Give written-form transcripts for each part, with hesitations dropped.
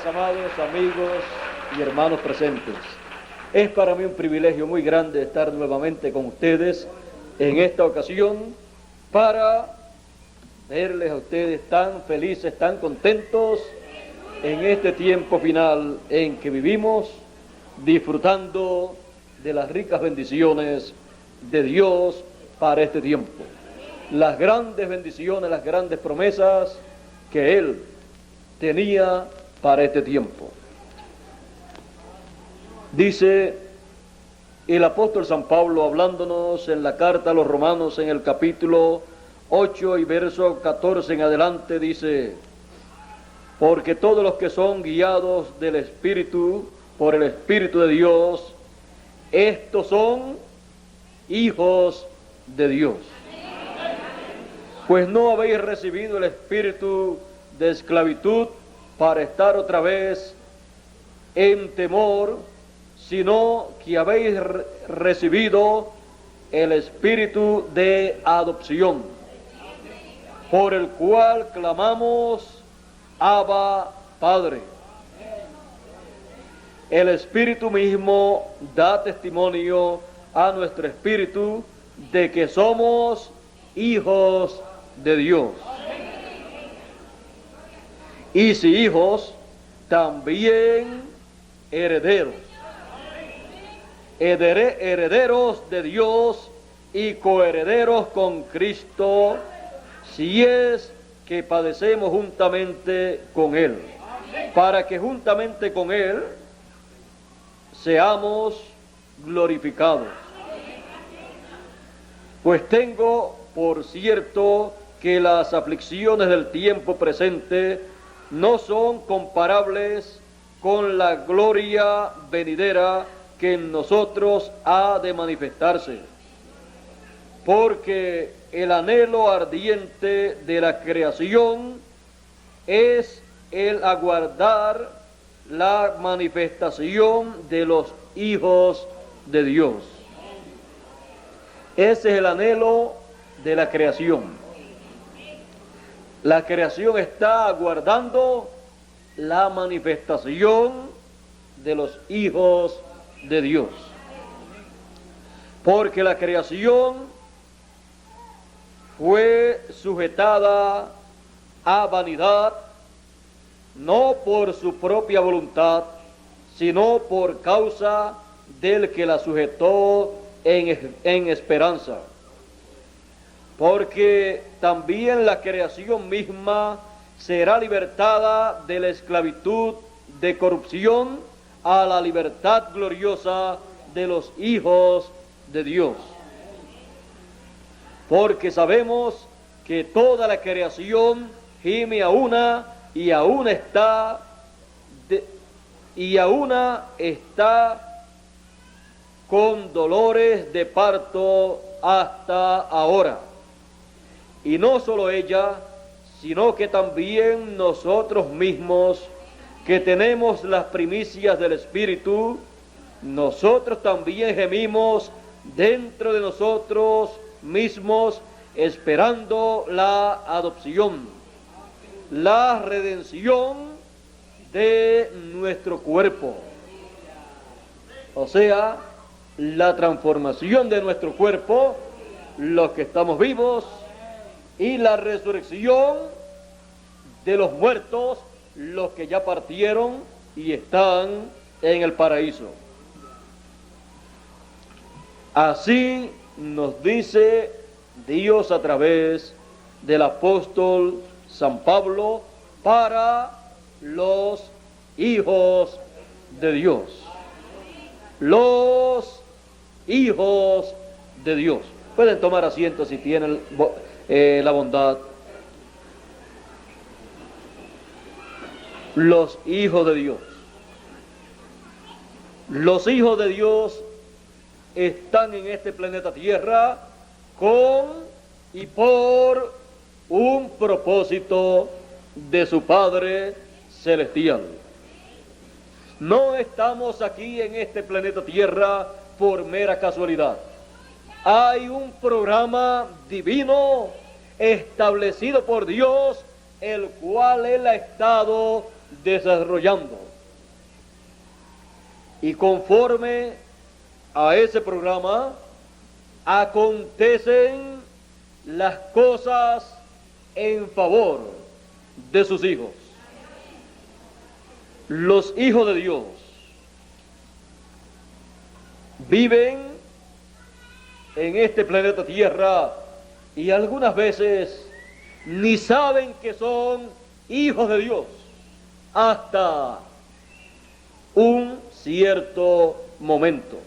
días, amados amigos y hermanos presentes. Es para mí un privilegio muy grande estar nuevamente con ustedes en esta ocasión para verles a ustedes tan felices, tan contentos en este tiempo final en que vivimos, disfrutando de las ricas bendiciones de Dios para este tiempo. Las grandes bendiciones, las grandes promesas que Él tenía para este tiempo. Dice el apóstol San Pablo, hablándonos en la carta a los Romanos en el capítulo 8 y verso 14 en adelante, dice: porque todos los que son guiados del Espíritu, por el Espíritu de Dios, estos son hijos de Dios. Pues no habéis recibido el espíritu de esclavitud para estar otra vez en temor, sino que habéis recibido el espíritu de adopción, por el cual clamamos: Abba, Padre. El Espíritu mismo da testimonio a nuestro espíritu de que somos hijos de Dios. Y si hijos, también herederos. Herederos de Dios y coherederos con Cristo, si es que padecemos juntamente con Él, para que juntamente con Él seamos glorificados. Pues tengo por cierto que las aflicciones del tiempo presente no son comparables con la gloria venidera que en nosotros ha de manifestarse. Porque el anhelo ardiente de la creación es el aguardar la manifestación de los hijos de Dios. Ese es el anhelo de la creación. La creación está aguardando la manifestación de los hijos de Dios. Porque la creación fue sujetada a vanidad, no por su propia voluntad, sino por causa del que la sujetó en esperanza. Porque también la creación misma será libertada de la esclavitud de corrupción a la libertad gloriosa de los hijos de Dios. Porque sabemos que toda la creación gime a una y a una está con dolores de parto hasta ahora. Y no solo ella, sino que también nosotros mismos, que tenemos las primicias del Espíritu, nosotros también gemimos dentro de nosotros mismos, esperando la adopción, la redención de nuestro cuerpo. O sea, la transformación de nuestro cuerpo, los que estamos vivos, y la resurrección de los muertos, los que ya partieron y están en el paraíso. Así nos dice Dios a través del apóstol San Pablo para los hijos de Dios. Los hijos de Dios. Pueden tomar asiento si tienen la bondad. Los hijos de Dios. Los hijos de Dios están en este planeta Tierra con y por un propósito de su Padre Celestial. No estamos aquí en este planeta Tierra por mera casualidad. Hay un programa divino establecido por Dios, el cual Él ha estado desarrollando. Y conforme a ese programa, acontecen las cosas en favor de sus hijos. Los hijos de Dios viven en este planeta Tierra y algunas veces ni saben que son hijos de Dios hasta un cierto momento.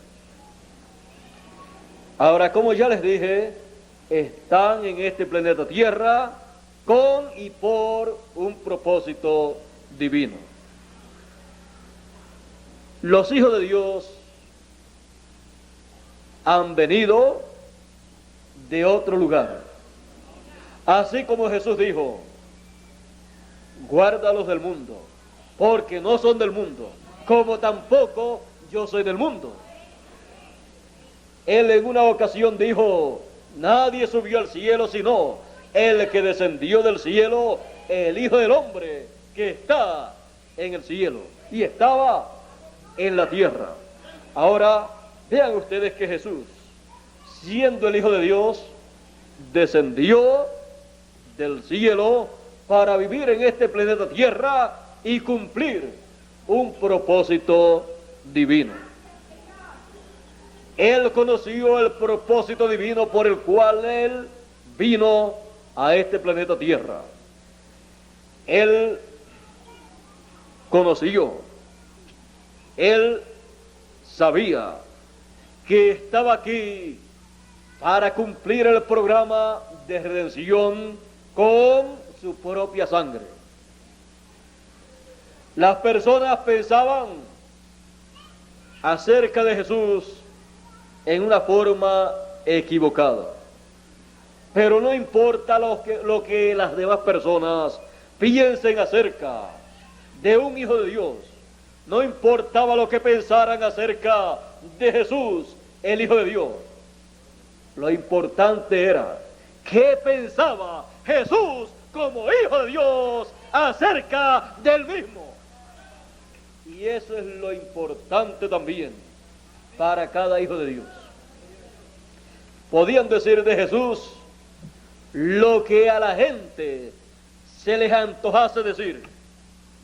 Ahora, como ya les dije, están en este planeta Tierra con y por un propósito divino. Los hijos de Dios han venido de otro lugar. Así como Jesús dijo, guárdalos del mundo, porque no son del mundo, como tampoco yo soy del mundo. Él en una ocasión dijo, nadie subió al cielo sino el que descendió del cielo, el Hijo del Hombre, que está en el cielo. Y estaba en la tierra. Ahora, vean ustedes que Jesús, siendo el Hijo de Dios, descendió del cielo para vivir en este planeta Tierra y cumplir un propósito divino. Él conoció el propósito divino por el cual Él vino a este planeta Tierra. Él conoció, Él sabía que estaba aquí para cumplir el programa de redención con su propia sangre. Las personas pensaban acerca de Jesús en una forma equivocada. Pero no importa lo que las demás personas piensen acerca de un Hijo de Dios. No importaba lo que pensaran acerca de Jesús, el Hijo de Dios. Lo importante era qué pensaba Jesús como Hijo de Dios acerca del mismo. Y eso es lo importante también para cada hijo de Dios. Podían decir de Jesús lo que a la gente se les antojase decir.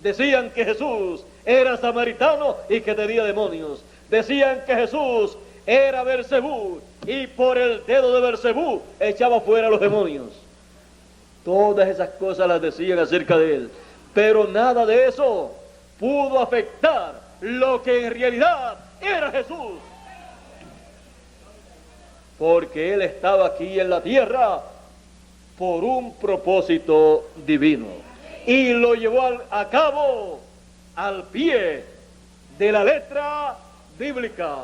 Decían que Jesús era samaritano y que tenía demonios. Decían que Jesús era Beelzebú y por el dedo de Beelzebú echaba fuera a los demonios. Todas esas cosas las decían acerca de él, pero nada de eso pudo afectar lo que en realidad era Jesús, porque Él estaba aquí en la tierra por un propósito divino y lo llevó a cabo al pie de la letra bíblica,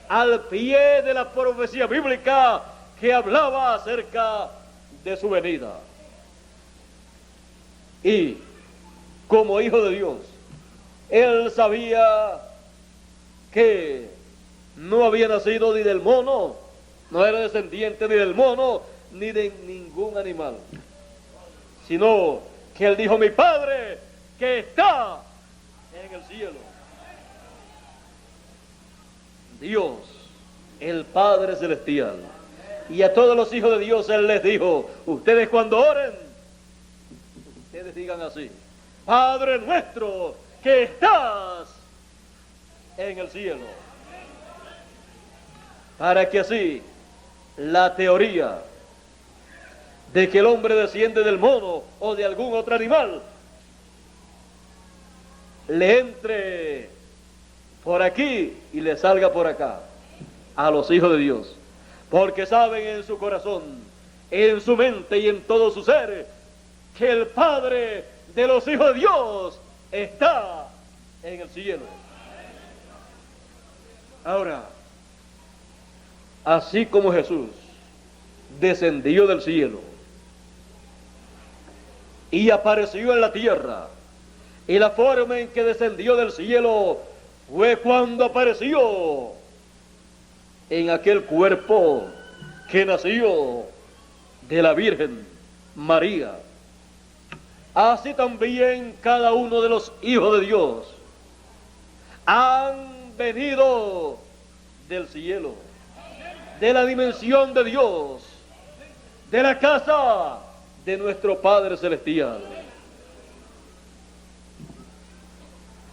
al pie de la profecía bíblica que hablaba acerca de su venida. Y como hijo de Dios, Él sabía que no había nacido ni del mono, no era descendiente ni del mono, ni de ningún animal, sino que Él dijo, mi Padre que está en el cielo. Dios, el Padre Celestial. Y a todos los hijos de Dios Él les dijo, ustedes cuando oren, ustedes digan así, Padre nuestro que estás en el cielo. Para que así la teoría de que el hombre desciende del mono o de algún otro animal le entre por aquí y le salga por acá a los hijos de Dios, porque saben en su corazón, en su mente y en todo su ser que el Padre de los hijos de Dios está en el cielo. Ahora, así como Jesús descendió del cielo y apareció en la tierra, y la forma en que descendió del cielo fue cuando apareció en aquel cuerpo que nació de la Virgen María. así también cada uno de los hijos de Dios han venido del cielo, de la dimensión de Dios, de la casa de nuestro Padre Celestial.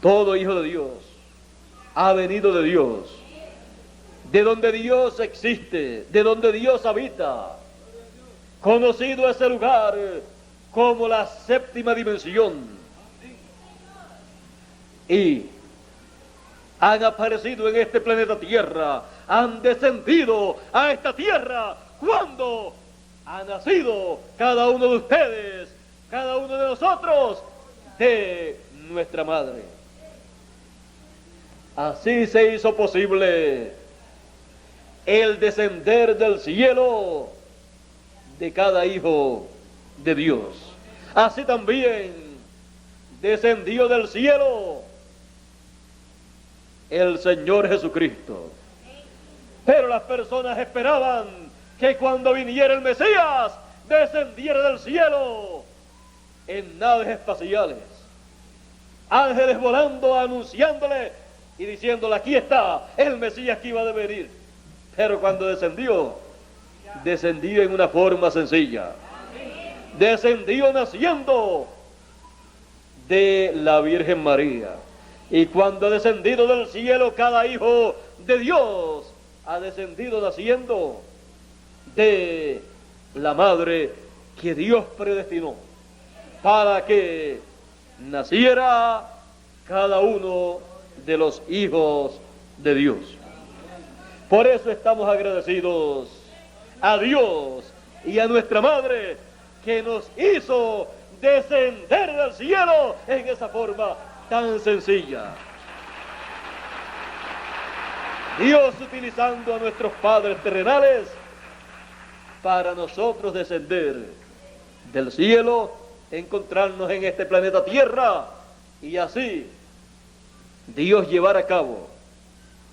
Todo hijo de Dios ha venido de Dios, de donde Dios existe, de donde Dios habita. Conocido ese lugar como la séptima dimensión. Y han aparecido en este planeta Tierra, han descendido a esta tierra cuando ha nacido cada uno de ustedes, cada uno de nosotros, de nuestra madre. Así se hizo posible el descender del cielo de cada hijo de Dios. Así también descendió del cielo el Señor Jesucristo. Pero las personas esperaban que cuando viniera el Mesías descendiera del cielo en naves espaciales, ángeles volando, anunciándole y diciéndole: aquí está el Mesías que iba a venir. Pero cuando descendió en una forma sencilla. Descendió naciendo de la Virgen María. Y cuando ha descendido del cielo, cada hijo de Dios ha descendido naciendo de la madre que Dios predestinó para que naciera cada uno de los hijos de Dios. Por eso estamos agradecidos a Dios y a nuestra madre que nos hizo descender del cielo en esa forma tan sencilla. Dios utilizando a nuestros padres terrenales para nosotros descender del cielo, encontrarnos en este planeta Tierra y así Dios llevar a cabo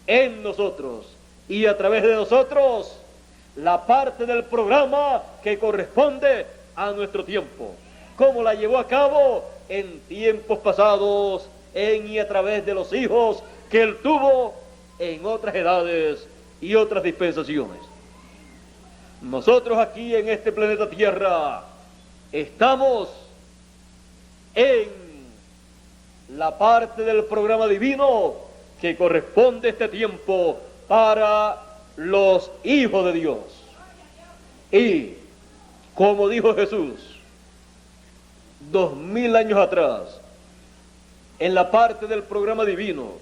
en nosotros y a través de nosotros la parte del programa que corresponde a nuestro tiempo, como la llevó a cabo en tiempos pasados, en y a través de los hijos que Él tuvo en otras edades y otras dispensaciones. Nosotros aquí en este planeta Tierra estamos en la parte del programa divino que corresponde a este tiempo para los hijos de Dios. Y como dijo Jesús 2000 años atrás, en la parte del programa divino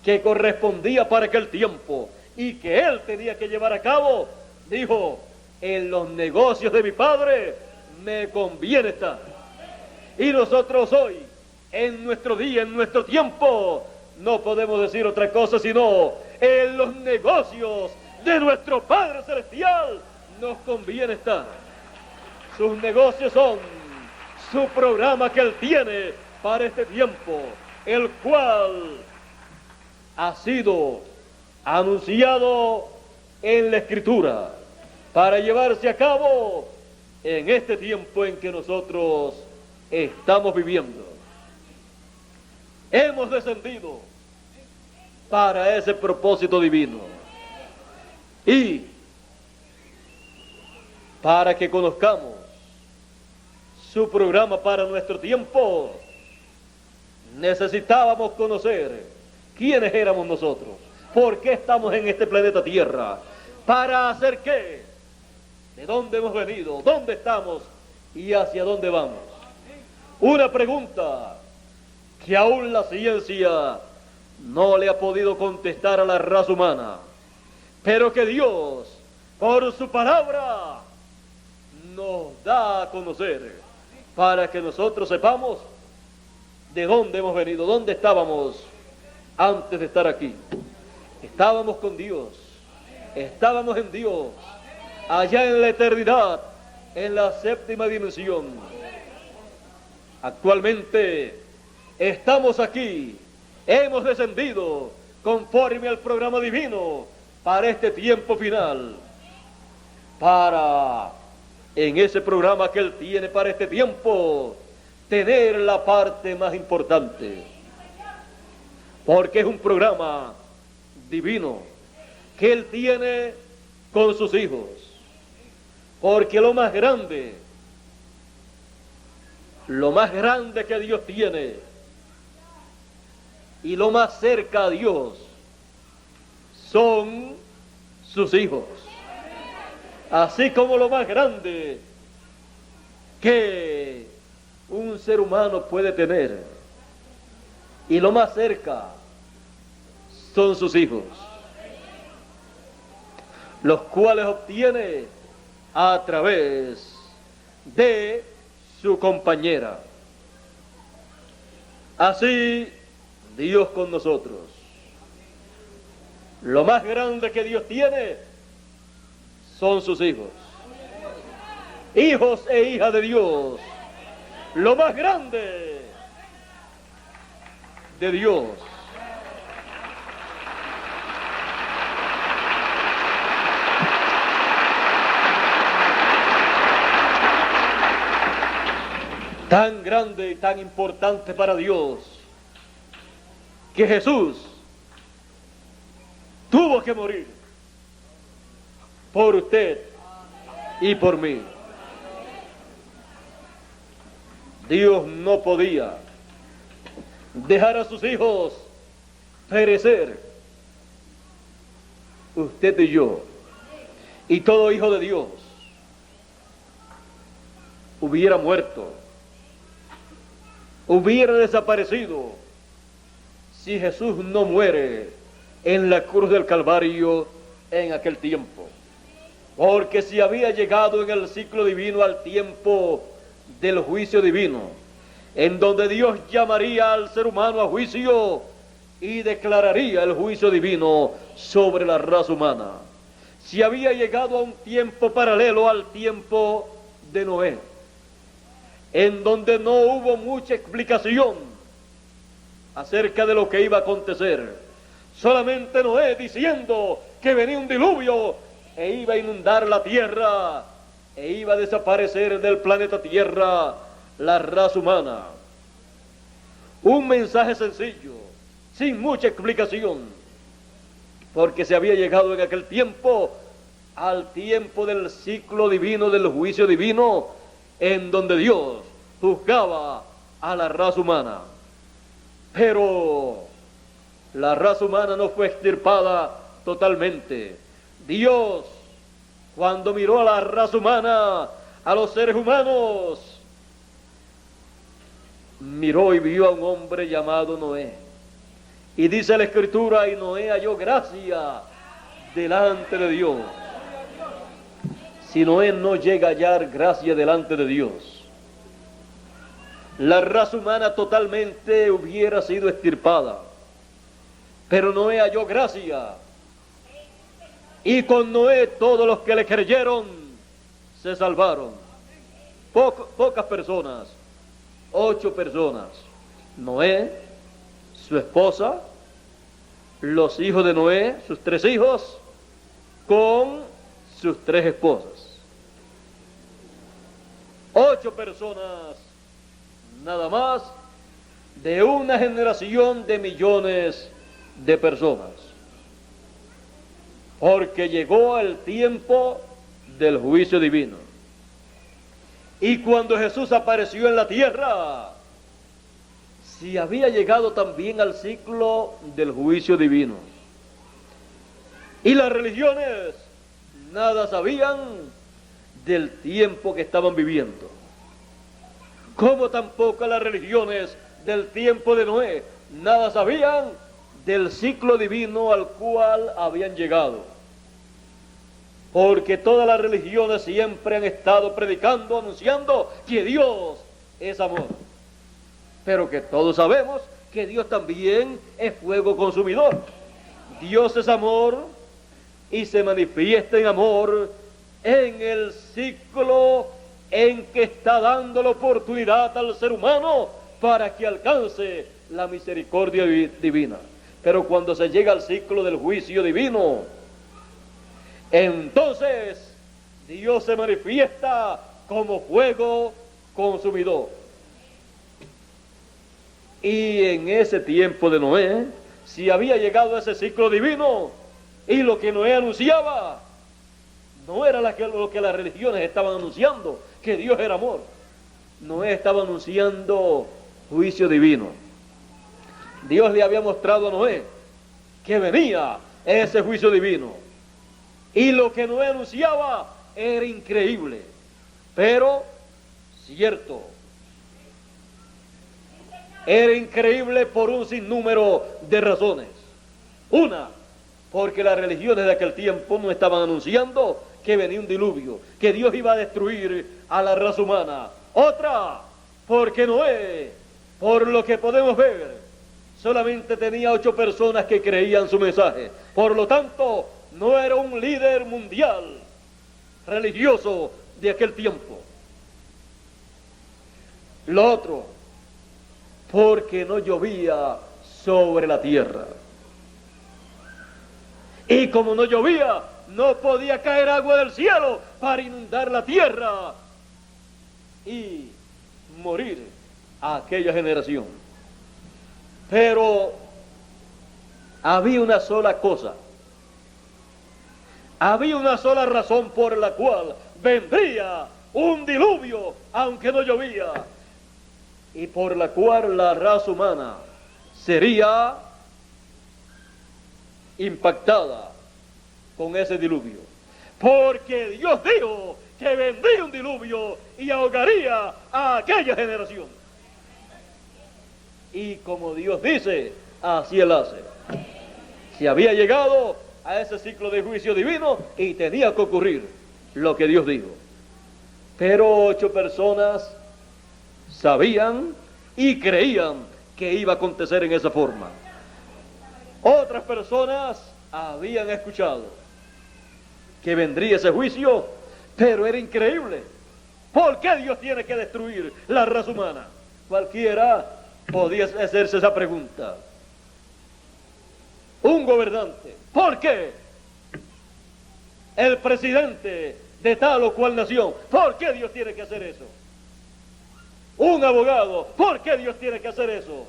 que correspondía para aquel tiempo y que Él tenía que llevar a cabo, dijo: en los negocios de mi Padre me conviene estar. Y nosotros hoy, en nuestro día, en nuestro tiempo, no podemos decir otra cosa sino: en los negocios de nuestro Padre Celestial nos conviene estar. Sus negocios son su programa que Él tiene para este tiempo, el cual ha sido anunciado en la Escritura para llevarse a cabo en este tiempo en que nosotros estamos viviendo. Hemos descendido para ese propósito divino y para que conozcamos su programa para nuestro tiempo, necesitábamos conocer quiénes éramos nosotros, por qué estamos en este planeta Tierra, para hacer qué, de dónde hemos venido, dónde estamos y hacia dónde vamos. Una pregunta que aún la ciencia no le ha podido contestar a la raza humana, pero que Dios, por su palabra, nos da a conocer para que nosotros sepamos de dónde hemos venido, dónde estábamos antes de estar aquí. Estábamos con Dios, estábamos en Dios, allá en la eternidad, en la séptima dimensión. Actualmente estamos aquí, hemos descendido conforme al programa divino para este tiempo final, para en ese programa que Él tiene para este tiempo tener la parte más importante, porque es un programa divino que Él tiene con sus hijos, porque lo más grande que Dios tiene y lo más cerca a Dios son sus hijos, así como lo más grande que un ser humano puede tener y lo más cerca son sus hijos, los cuales obtiene a través de su compañera. Así Dios con nosotros. Lo más grande que Dios tiene son sus hijos. Hijos e hijas de Dios. Lo más grande de Dios. Tan grande y tan importante para Dios que Jesús tuvo que morir por usted y por mí. Dios no podía dejar a sus hijos perecer. Usted y yo, y todo hijo de Dios, hubiera muerto, hubiera desaparecido si Jesús no muere en la cruz del Calvario en aquel tiempo. Porque si había llegado en el ciclo divino al tiempo del juicio divino, en donde Dios llamaría al ser humano a juicio y declararía el juicio divino sobre la raza humana, si había llegado a un tiempo paralelo al tiempo de Noé, en donde no hubo mucha explicación acerca de lo que iba a acontecer, solamente Noé diciendo que venía un diluvio e iba a inundar la tierra e iba a desaparecer del planeta Tierra la raza humana. Un mensaje sencillo, sin mucha explicación, porque se había llegado en aquel tiempo al tiempo del ciclo divino, del juicio divino, en donde Dios juzgaba a la raza humana. Pero la raza humana no fue extirpada totalmente. Dios, cuando miró a la raza humana, a los seres humanos, miró y vio a un hombre llamado Noé. Y dice la Escritura, y Noé halló gracia delante de Dios. Si Noé no llega a hallar gracia delante de Dios, la raza humana totalmente hubiera sido extirpada. Pero Noé halló gracia. Y con Noé todos los que le creyeron se salvaron. Pocas personas, 8 personas. Noé, su esposa, los hijos de Noé, sus 3 hijos, con sus 3 esposas. 8 personas nada más de una generación de millones de personas. Porque llegó el tiempo del juicio divino. Y cuando Jesús apareció en la tierra, si había llegado también al ciclo del juicio divino. Y las religiones nada sabían del tiempo que estaban viviendo. Como tampoco las religiones del tiempo de Noé nada sabían del ciclo divino al cual habían llegado. Porque todas las religiones siempre han estado predicando, anunciando que Dios es amor. Pero que todos sabemos que Dios también es fuego consumidor. Dios es amor y se manifiesta en amor en el ciclo en que está dando la oportunidad al ser humano para que alcance la misericordia divina. Pero cuando se llega al ciclo del juicio divino, entonces Dios se manifiesta como fuego consumidor. Y en ese tiempo de Noé, si había llegado ese ciclo divino, y lo que Noé anunciaba no era lo que las religiones estaban anunciando, que Dios era amor. Noé estaba anunciando juicio divino. Dios le había mostrado a Noé que venía ese juicio divino. Y lo que Noé anunciaba era increíble, pero cierto. Era increíble por un sinnúmero de razones. Una, porque las religiones de aquel tiempo no estaban anunciando que venía un diluvio, que Dios iba a destruir a la raza humana. Otra, porque Noé, por lo que podemos ver, solamente tenía 8 personas que creían su mensaje. Por lo tanto, no era un líder mundial religioso de aquel tiempo. Lo otro, porque no llovía sobre la tierra. Y como no llovía, no podía caer agua del cielo para inundar la tierra y morir a aquella generación. Pero había una sola cosa, había una sola razón por la cual vendría un diluvio aunque no llovía, y por la cual la raza humana sería impactada con ese diluvio, porque Dios dijo que vendría un diluvio y ahogaría a aquella generación. Y como Dios dice, así Él hace. Se había llegado a ese ciclo de juicio divino y tenía que ocurrir lo que Dios dijo. Pero 8 personas sabían y creían que iba a acontecer en esa forma. Otras personas habían escuchado que vendría ese juicio, pero era increíble. ¿Por qué Dios tiene que destruir la raza humana? Cualquiera podía hacerse esa pregunta. Un gobernante, ¿por qué? El presidente de tal o cual nación, ¿por qué Dios tiene que hacer eso? Un abogado, ¿por qué Dios tiene que hacer eso?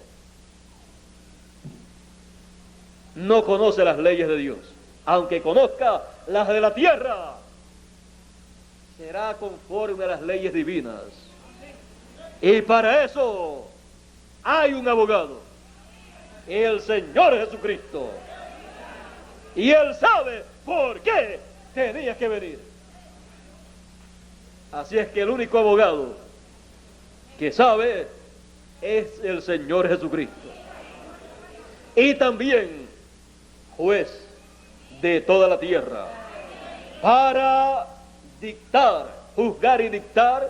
No conoce las leyes de Dios, aunque conozca las de la tierra, será conforme a las leyes divinas. Y para eso hay un abogado, el Señor Jesucristo, y Él sabe por qué tenía que venir. Así es que el único abogado que sabe es el Señor Jesucristo, y también juez de toda la tierra, para dictar, juzgar y dictar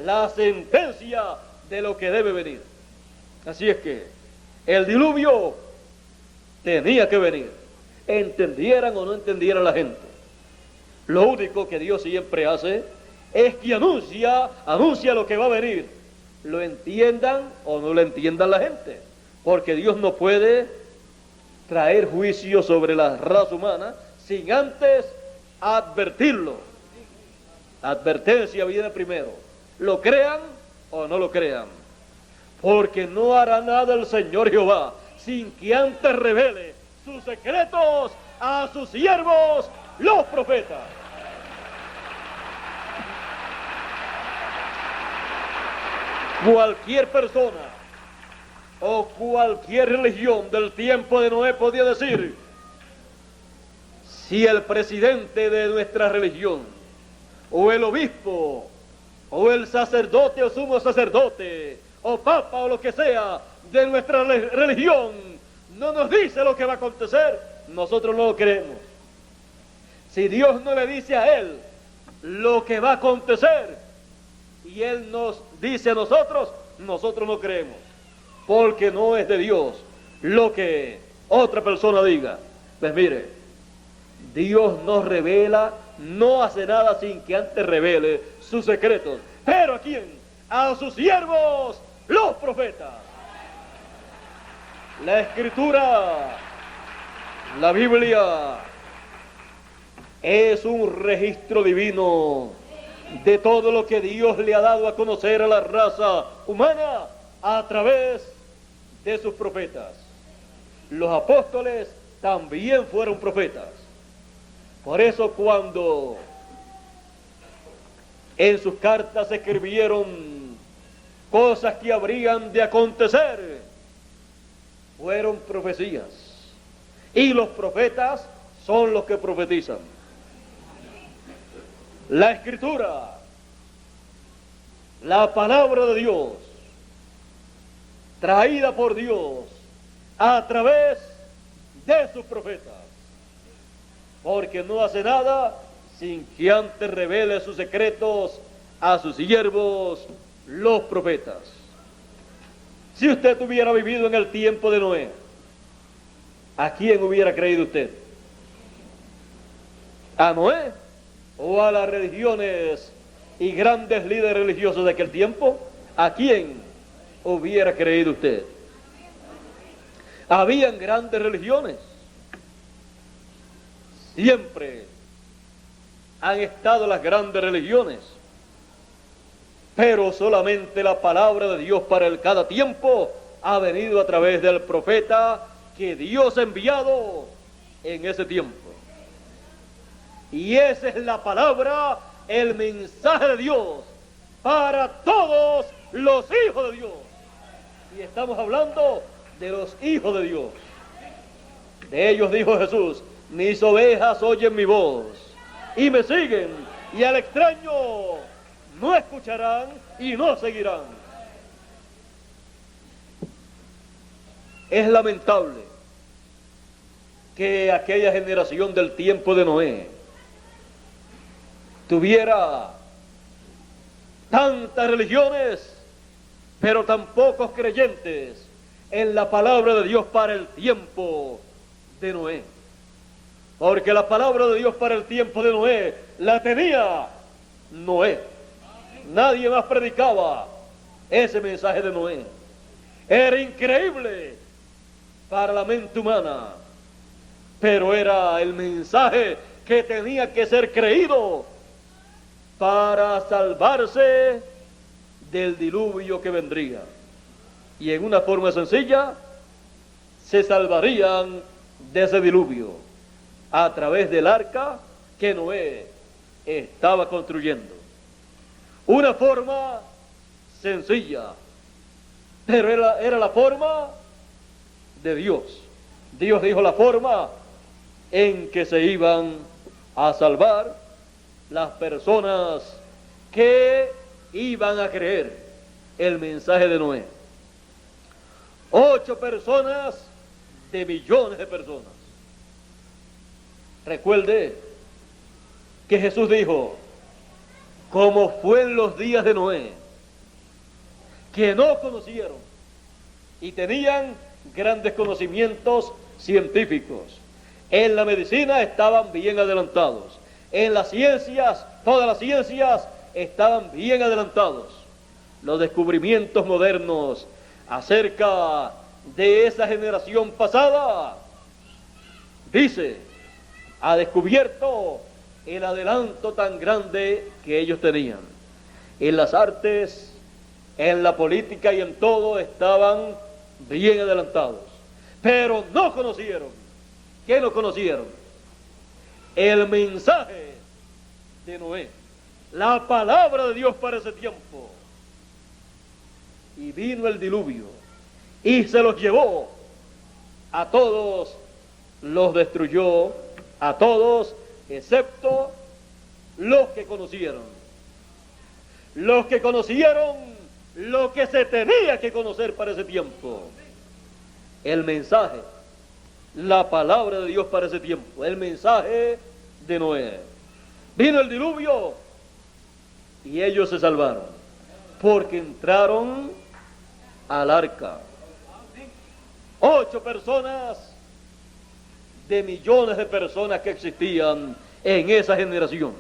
la sentencia de lo que debe venir. Así es que el diluvio tenía que venir, entendieran o no entendieran la gente. Lo único que Dios siempre hace es que anuncia lo que va a venir, lo entiendan o no lo entiendan la gente, porque Dios no puede traer juicio sobre la raza humana sin antes advertirlo. Advertencia viene primero, lo crean o no lo crean, porque no hará nada el Señor Jehová sin que antes revele sus secretos a sus siervos, los profetas. Cualquier persona o cualquier religión del tiempo de Noé podía decir: si el presidente de nuestra religión, o el obispo, o el sacerdote o sumo sacerdote, o papa o lo que sea de nuestra religión, no nos dice lo que va a acontecer, nosotros no lo creemos. Si Dios no le dice a él lo que va a acontecer, y él nos dice a nosotros, nosotros no creemos, porque no es de Dios lo que otra persona diga. Pues mire, Dios nos revela, no hace nada sin que antes revele sus secretos. ¿Pero a quién? A sus siervos, los profetas. La Escritura, la Biblia, es un registro divino de todo lo que Dios le ha dado a conocer a la raza humana a través de sus profetas. Los apóstoles también fueron profetas. Por eso cuando en sus cartas escribieron cosas que habrían de acontecer, fueron profecías. Y los profetas son los que profetizan. La Escritura, la palabra de Dios, traída por Dios a través de sus profetas, porque no hace nada sin que antes revele sus secretos a sus siervos, los profetas. Si usted hubiera vivido en el tiempo de Noé, ¿a quién hubiera creído usted? ¿A Noé o a las religiones y grandes líderes religiosos de aquel tiempo? ¿A quién hubiera creído usted? Habían grandes religiones. Siempre han estado las grandes religiones, pero solamente la palabra de Dios para el cada tiempo ha venido a través del profeta que Dios ha enviado en ese tiempo. Y esa es la palabra, el mensaje de Dios para todos los hijos de Dios. Y estamos hablando de los hijos de Dios. De ellos dijo Jesús: mis ovejas oyen mi voz y me siguen, y al extraño no escucharán y no seguirán. Es lamentable que aquella generación del tiempo de Noé tuviera tantas religiones, pero tan pocos creyentes en la palabra de Dios para el tiempo de Noé. Porque la palabra de Dios para el tiempo de Noé la tenía Noé. Nadie más predicaba ese mensaje de Noé. Era increíble para la mente humana, pero era el mensaje que tenía que ser creído para salvarse del diluvio que vendría. Y en una forma sencilla, se salvarían de ese diluvio a través del arca que Noé estaba construyendo. Una forma sencilla, pero era la forma de Dios. Dios dijo la forma en que se iban a salvar las personas que iban a creer el mensaje de Noé. 8 personas de millones de personas. Recuerde que Jesús dijo: como fue en los días de Noé, que no conocieron y tenían grandes conocimientos científicos. En la medicina estaban bien adelantados. En las ciencias, todas las ciencias estaban bien adelantados. Los descubrimientos modernos acerca de esa generación pasada, dice, ha descubierto el adelanto tan grande que ellos tenían. En las artes, en la política y en todo estaban bien adelantados. Pero no conocieron. ¿Qué no conocieron? El mensaje de Noé. La palabra de Dios para ese tiempo. Y vino el diluvio y se los llevó. A todos los destruyó, a todos excepto los que conocieron. Los que conocieron lo que se tenía que conocer para ese tiempo. El mensaje, la palabra de Dios para ese tiempo, el mensaje de Noé. Vino el diluvio y ellos se salvaron porque entraron al arca. 8 personas de millones de personas que existían en esa generación.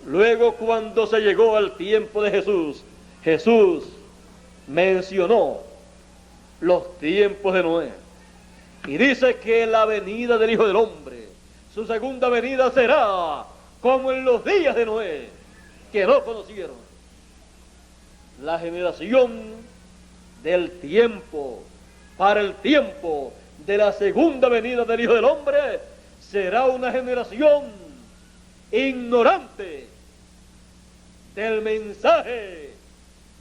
Luego, cuando se llegó al tiempo de Jesús, Jesús mencionó los tiempos de Noé y dice que la venida del Hijo del Hombre, su segunda venida, será como en los días de Noé, que no conocieron. La generación del tiempo, para el tiempo de la segunda venida del Hijo del Hombre, será una generación ignorante del mensaje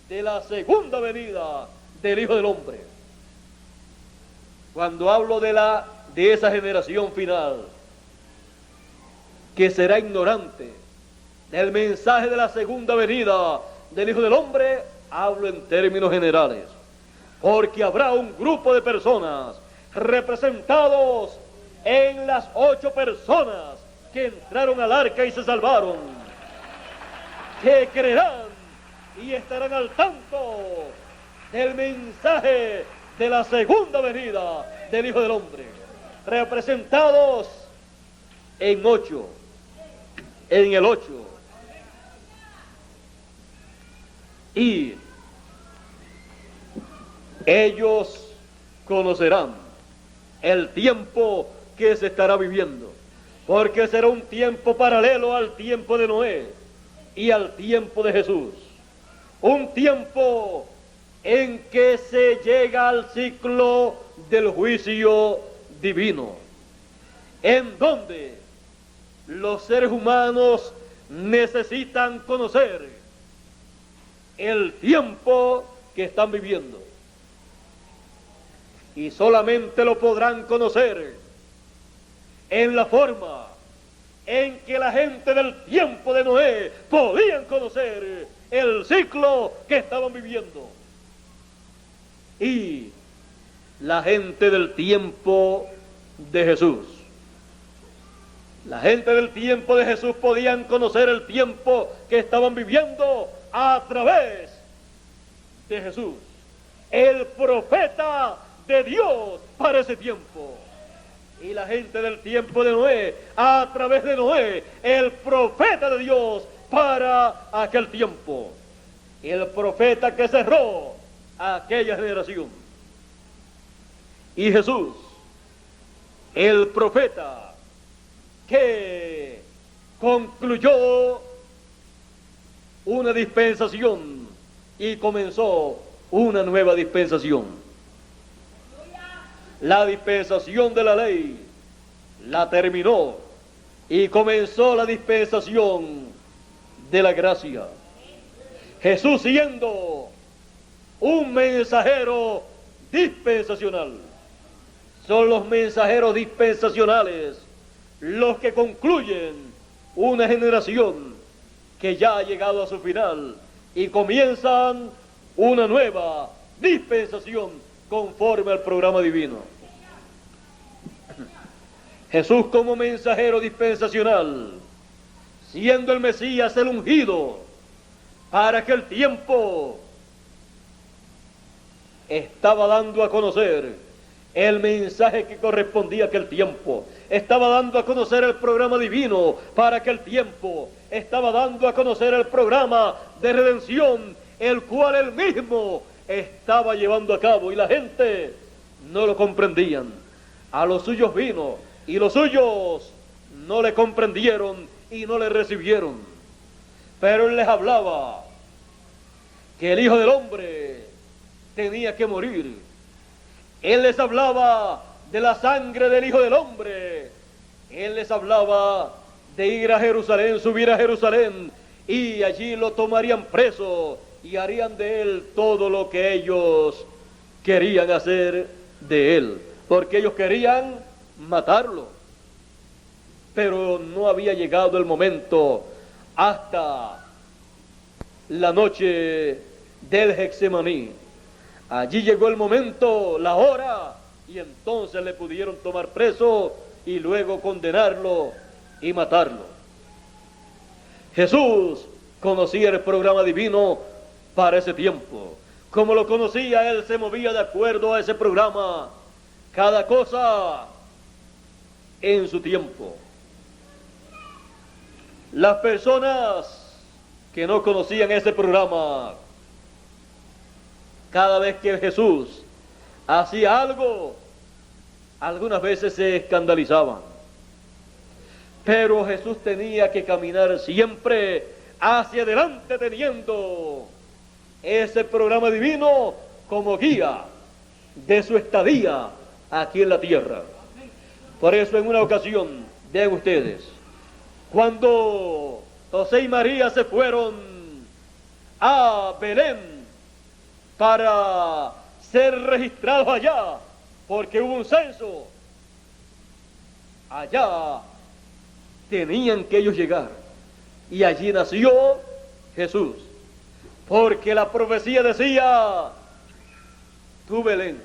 de la segunda venida del Hijo del Hombre. Cuando hablo de esa generación final, que será ignorante del mensaje de la segunda venida del Hijo del Hombre, hablo en términos generales, porque habrá un grupo de personas representados en las 8 personas que entraron al arca y se salvaron, que creerán y estarán al tanto del mensaje de la segunda venida del Hijo del Hombre, representados en 8, en el 8. Y ellos conocerán el tiempo que se estará viviendo, porque será un tiempo paralelo al tiempo de Noé y al tiempo de Jesús. Un tiempo en que se llega al ciclo del juicio divino, en donde los seres humanos necesitan conocer el tiempo que están viviendo. Y solamente lo podrán conocer en la forma en que la gente del tiempo de Noé podían conocer el ciclo que estaban viviendo. Y la gente del tiempo de Jesús. La gente del tiempo de Jesús podían conocer el tiempo que estaban viviendo a través de Jesús, el profeta de Dios para ese tiempo. Y la gente del tiempo de Noé, a través de Noé, el profeta de Dios para aquel tiempo. El profeta que cerró aquella generación. Y Jesús, el profeta que concluyó una dispensación y comenzó una nueva dispensación. La dispensación de la ley la terminó y comenzó la dispensación de la gracia. Jesús siendo un mensajero dispensacional. Son los mensajeros dispensacionales los que concluyen una generación que ya ha llegado a su final y comienzan una nueva dispensación conforme al programa divino. Jesús como mensajero dispensacional, siendo el Mesías el ungido para aquel tiempo, estaba dando a conocer el mensaje que correspondía a aquel tiempo, estaba dando a conocer el programa divino para aquel tiempo, estaba dando a conocer el programa de redención, el cual él mismo estaba llevando a cabo, y la gente no lo comprendían. A los suyos vino y los suyos no le comprendieron y no le recibieron, pero él les hablaba que el Hijo del Hombre tenía que morir. Él les hablaba de la sangre del Hijo del Hombre. Él les hablaba de ir a Jerusalén, subir a Jerusalén, y allí lo tomarían preso y harían de él todo lo que ellos querían hacer de él, porque ellos querían matarlo. Pero no había llegado el momento hasta la noche del Getsemaní. Allí llegó el momento, la hora, y entonces le pudieron tomar preso y luego condenarlo y matarlo. Jesús conocía el programa divino para ese tiempo. Como lo conocía, él se movía de acuerdo a ese programa, cada cosa en su tiempo. Las personas que no conocían ese programa, cada vez que Jesús hacía algo, algunas veces se escandalizaban. Pero Jesús tenía que caminar siempre hacia adelante teniendo ese programa divino como guía de su estadía aquí en la tierra. Por eso en una ocasión, vean ustedes, cuando José y María se fueron a Belén para ser registrados allá, porque hubo un censo, allá tenían que ellos llegar, y allí nació Jesús, porque la profecía decía: tú, Belén,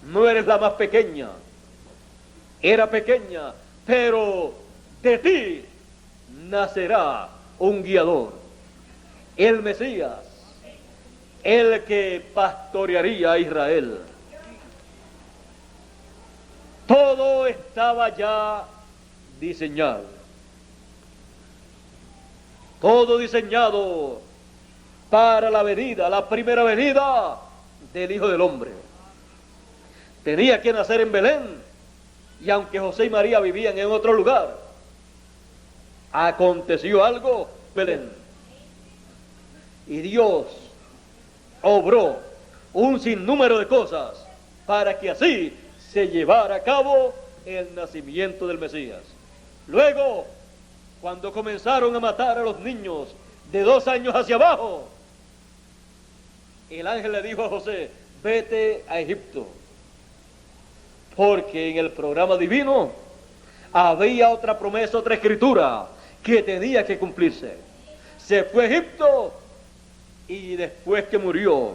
no eres la más pequeña, era pequeña, pero de ti nacerá un guiador, el Mesías, el que pastorearía a Israel. Todo estaba ya diseñado, todo diseñado para la venida, la primera venida del Hijo del Hombre. Tenía que nacer en Belén, y aunque José y María vivían en otro lugar, aconteció algo en Belén. Y Dios obró un sinnúmero de cosas para que así se llevara a cabo el nacimiento del Mesías. Luego, cuando comenzaron a matar a los niños de 2 años hacia abajo, el ángel le dijo a José: vete a Egipto, porque en el programa divino había otra promesa, otra escritura que tenía que cumplirse. Se fue a Egipto, y después que murió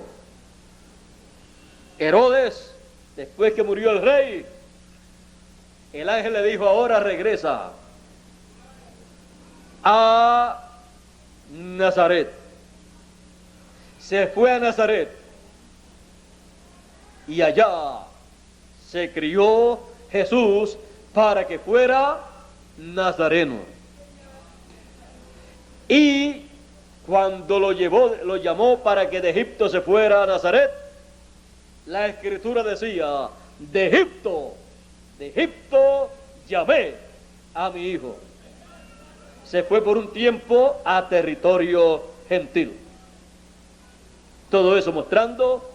Herodes, después que murió el rey, el ángel le dijo: ahora regresa a Nazaret. Se fue a Nazaret, y allá se crió Jesús para que fuera nazareno. Y cuando lo llamó para que de Egipto se fuera a Nazaret, la escritura decía: de Egipto llamé a mi hijo. Se fue por un tiempo a territorio gentil. Todo eso mostrando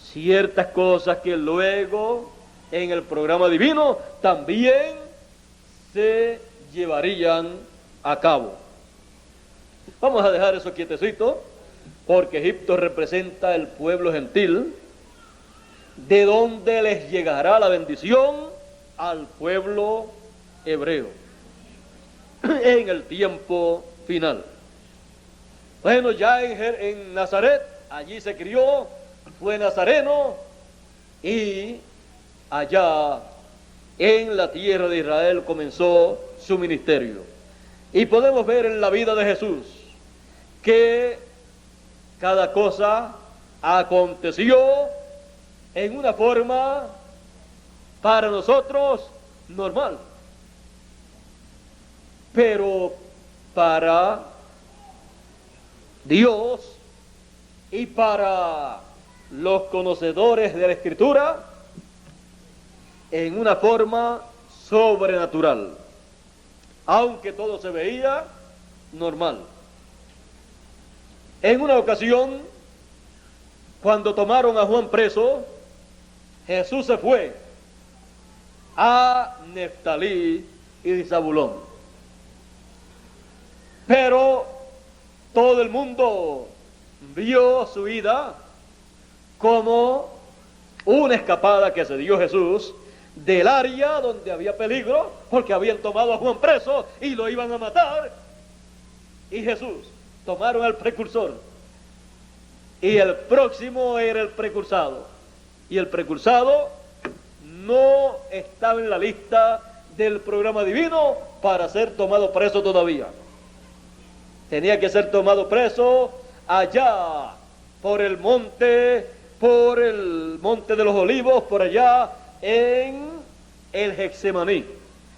ciertas cosas que luego en el programa divino también se llevarían a cabo. Vamos a dejar eso quietecito, porque Egipto representa el pueblo gentil, de donde les llegará la bendición al pueblo hebreo en el tiempo final. Bueno, ya en Nazaret, allí se crió, fue nazareno, y allá en la tierra de Israel comenzó su ministerio. Y podemos ver en la vida de Jesús que cada cosa aconteció en una forma para nosotros normal, pero para Dios y para los conocedores de la Escritura en una forma sobrenatural, aunque todo se veía normal. En una ocasión, cuando tomaron a Juan preso, Jesús se fue a Neftalí y Zabulón. Pero todo el mundo vio su ida como una escapada que se dio Jesús del área donde había peligro, porque habían tomado a Juan preso y lo iban a matar. Y Jesús tomaron al precursor, y el próximo era el precursado, y el precursado no estaba en la lista del programa divino para ser tomado preso todavía. Tenía que ser tomado preso allá por el monte de los Olivos, por allá en el Getsemaní,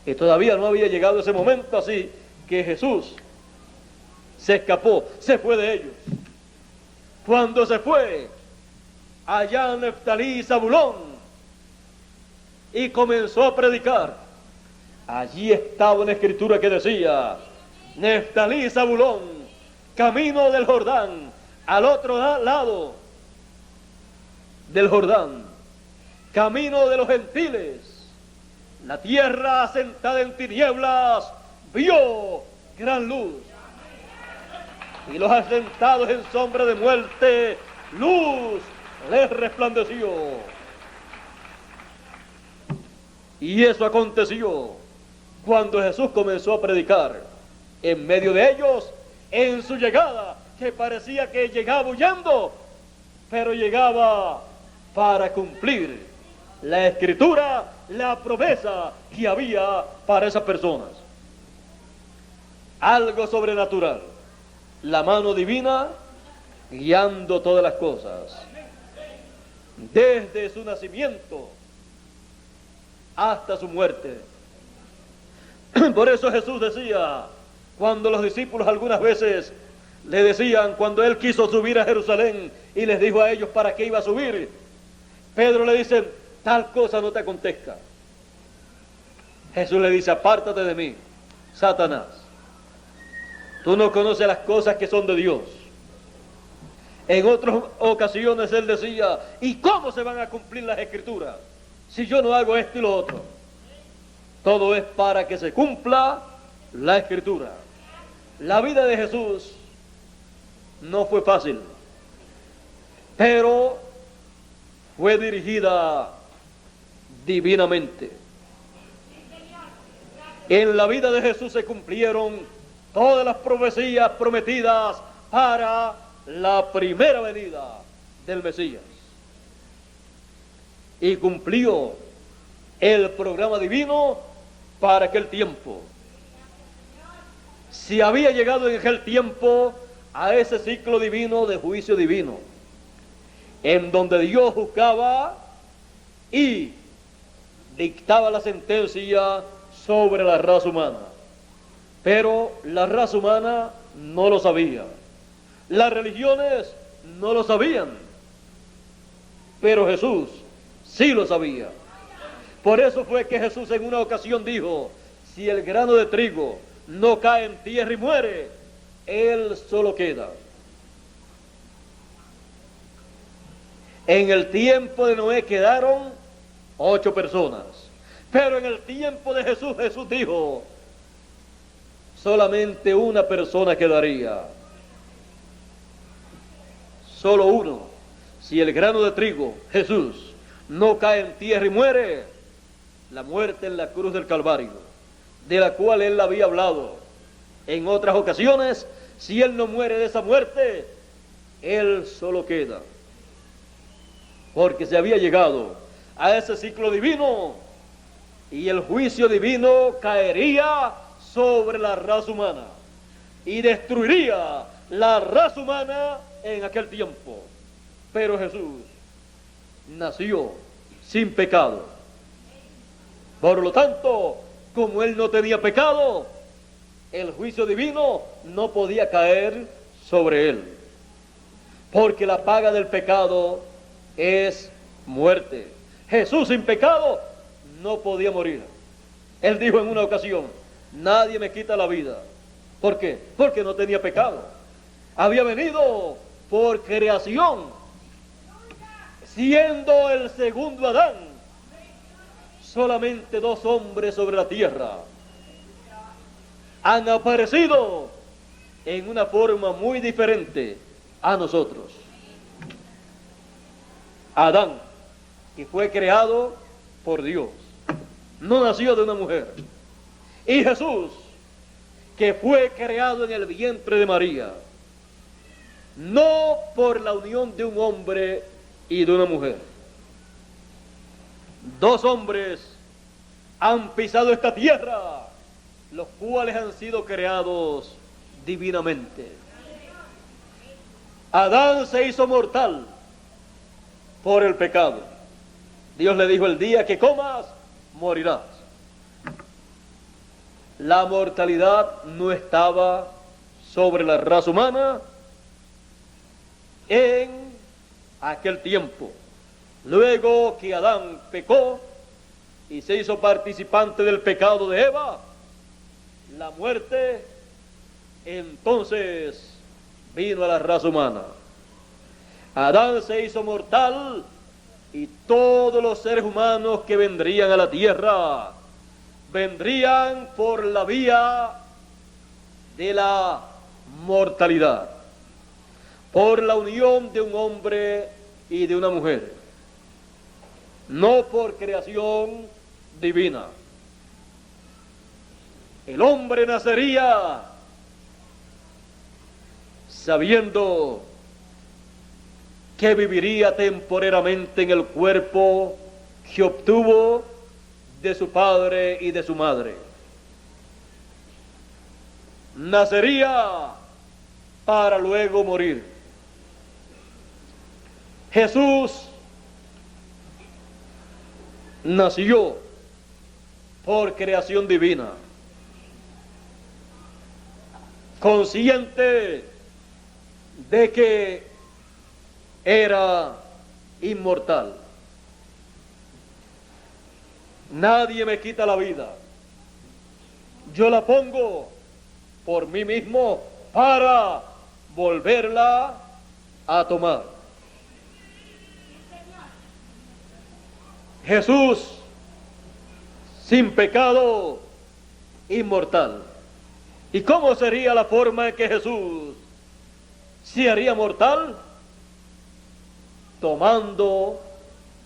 y todavía no había llegado ese momento, así que Jesús se escapó, se fue de ellos. Cuando se fue allá en Neftalí y Zabulón y comenzó a predicar, allí estaba una escritura que decía: Neftalí y Zabulón, camino del Jordán, al otro lado del Jordán, camino de los gentiles, la tierra asentada en tinieblas vio gran luz, y los asentados en sombra de muerte, luz les resplandeció. Y eso aconteció cuando Jesús comenzó a predicar en medio de ellos, en su llegada, que parecía que llegaba huyendo, pero llegaba para cumplir la escritura, la promesa que había para esas personas. Algo sobrenatural, la mano divina guiando todas las cosas, desde su nacimiento hasta su muerte. Por eso Jesús decía, cuando los discípulos algunas veces le decían, cuando él quiso subir a Jerusalén y les dijo a ellos para qué iba a subir, Pedro le dice, tal cosa no te acontezca. Jesús le dice, apártate de mí, Satanás. Tú no conoces las cosas que son de Dios. En otras ocasiones él decía, ¿y cómo se van a cumplir las escrituras si yo no hago esto y lo otro? Todo es para que se cumpla la escritura. La vida de Jesús no fue fácil, pero fue dirigida divinamente. En la vida de Jesús se cumplieron todas las profecías prometidas para la primera venida del Mesías. Y cumplió el programa divino para aquel tiempo. Si había llegado en aquel tiempo a ese ciclo divino de juicio divino, en donde Dios juzgaba y dictaba la sentencia sobre la raza humana. Pero la raza humana no lo sabía. Las religiones no lo sabían. Pero Jesús sí lo sabía. Por eso fue que Jesús en una ocasión dijo, si el grano de trigo no cae en tierra y muere, él solo queda. En el tiempo de Noé quedaron 8 personas. Pero en el tiempo de Jesús, Jesús dijo, solamente una persona quedaría. Solo uno. Si el grano de trigo, Jesús, no cae en tierra y muere, la muerte en la cruz del Calvario, de la cual él había hablado en otras ocasiones, si él no muere de esa muerte, él solo queda. Porque se había llegado a ese ciclo divino y el juicio divino caería sobre la raza humana y destruiría la raza humana en aquel tiempo. Pero Jesús nació sin pecado. Por lo tanto, como él no tenía pecado, el juicio divino no podía caer sobre él. Porque la paga del pecado es muerte. Jesús sin pecado no podía morir. Él dijo en una ocasión, nadie me quita la vida. ¿Por qué? Porque no tenía pecado. Había venido por creación, siendo el segundo Adán. Solamente 2 hombres sobre la tierra han aparecido en una forma muy diferente a nosotros. Adán, que fue creado por Dios, no nació de una mujer. Y Jesús, que fue creado en el vientre de María, no por la unión de un hombre y de una mujer. 2 hombres han pisado esta tierra, los cuales han sido creados divinamente. Adán se hizo mortal por el pecado. Dios le dijo, el día que comas, morirás. La mortalidad no estaba sobre la raza humana en aquel tiempo. Luego que Adán pecó y se hizo participante del pecado de Eva, la muerte entonces vino a la raza humana. Adán se hizo mortal y todos los seres humanos que vendrían a la tierra vendrían por la vía de la mortalidad, por la unión de un hombre y de una mujer, no por creación divina. El hombre nacería sabiendo que viviría temporariamente en el cuerpo que obtuvo de su padre y de su madre. Nacería para luego morir. Jesús nació por creación divina, consciente de que era inmortal. Nadie me quita la vida, yo la pongo por mí mismo para volverla a tomar. Jesús, sin pecado, inmortal. ¿Y cómo sería la forma en que Jesús se haría mortal? Tomando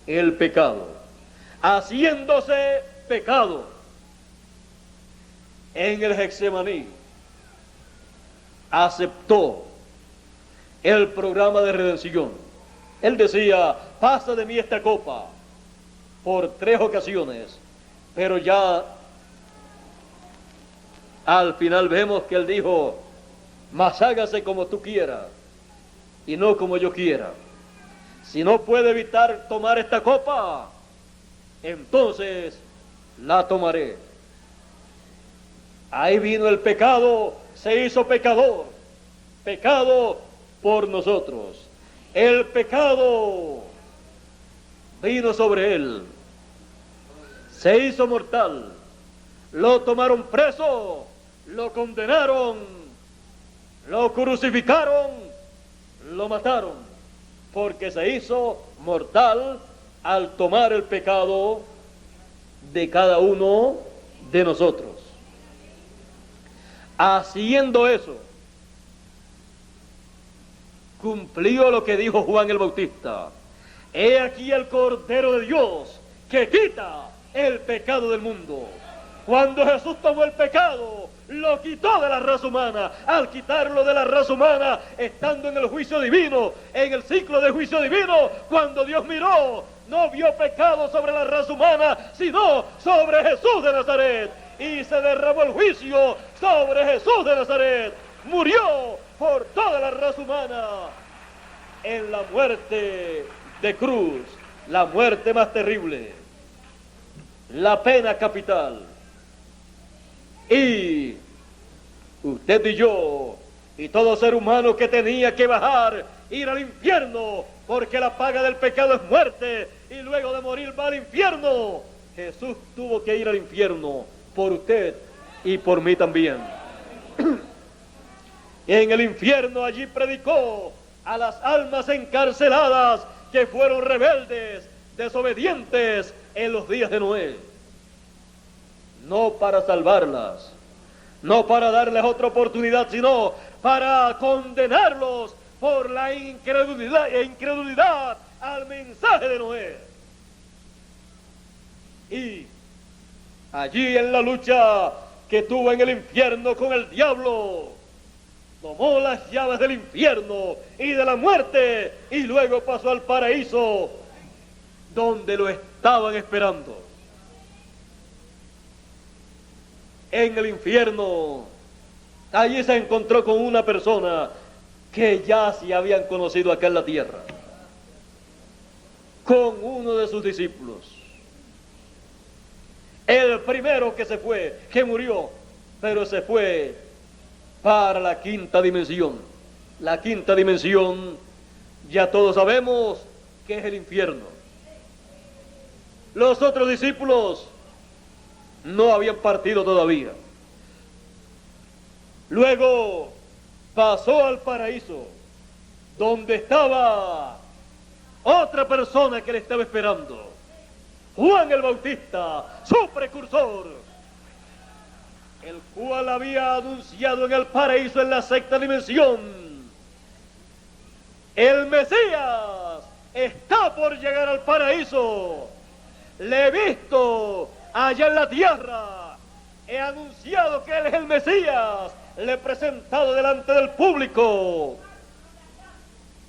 el pecado, haciéndose pecado. En el Getsemaní aceptó el programa de redención. Él decía: pasa de mí esta copa, por 3 ocasiones, pero ya al final vemos que él dijo: mas hágase como tú quieras y no como yo quiera. Si no puede evitar tomar esta copa, entonces la tomaré. Ahí vino el pecado, se hizo pecador, pecado por nosotros. El pecado vino sobre él, se hizo mortal, lo tomaron preso, lo condenaron, lo crucificaron, lo mataron, porque se hizo mortal al tomar el pecado de cada uno de nosotros. Haciendo eso, cumplió lo que dijo Juan el Bautista: he aquí el Cordero de Dios que quita el pecado del mundo. Cuando Jesús tomó el pecado, lo quitó de la raza humana. Al quitarlo de la raza humana, estando en el juicio divino, en el ciclo de juicio divino, cuando Dios miró, no vio pecado sobre la raza humana, sino sobre Jesús de Nazaret. Y se derramó el juicio sobre Jesús de Nazaret. Murió por toda la raza humana en la muerte de cruz, la muerte más terrible, la pena capital. Y usted y yo, y todo ser humano que tenía que bajar, ir al infierno, porque la paga del pecado es muerte, y luego de morir va al infierno. Jesús tuvo que ir al infierno por usted y por mí también. En el infierno allí predicó a las almas encarceladas que fueron rebeldes, desobedientes en los días de Noé. No para salvarlas, no para darles otra oportunidad, sino para condenarlos por la incredulidad al mensaje de Noé. Y allí en la lucha que tuvo en el infierno con el diablo, tomó las llaves del infierno y de la muerte, y luego pasó al paraíso, donde lo estaban esperando. En el infierno, allí se encontró con una persona que ya se habían conocido acá en la tierra, con uno de sus discípulos. El primero que se fue, que murió, pero se fue para la 5ª dimensión. La 5ª dimensión, ya todos sabemos que es el infierno. Los otros discípulos no habían partido todavía. Luego pasó al paraíso, donde estaba otra persona que le estaba esperando. Juan el Bautista, su precursor, el cual había anunciado en el paraíso en la sexta dimensión: el Mesías está por llegar al paraíso. Le he visto allá en la tierra. He anunciado que él es el Mesías. Le he presentado delante del público.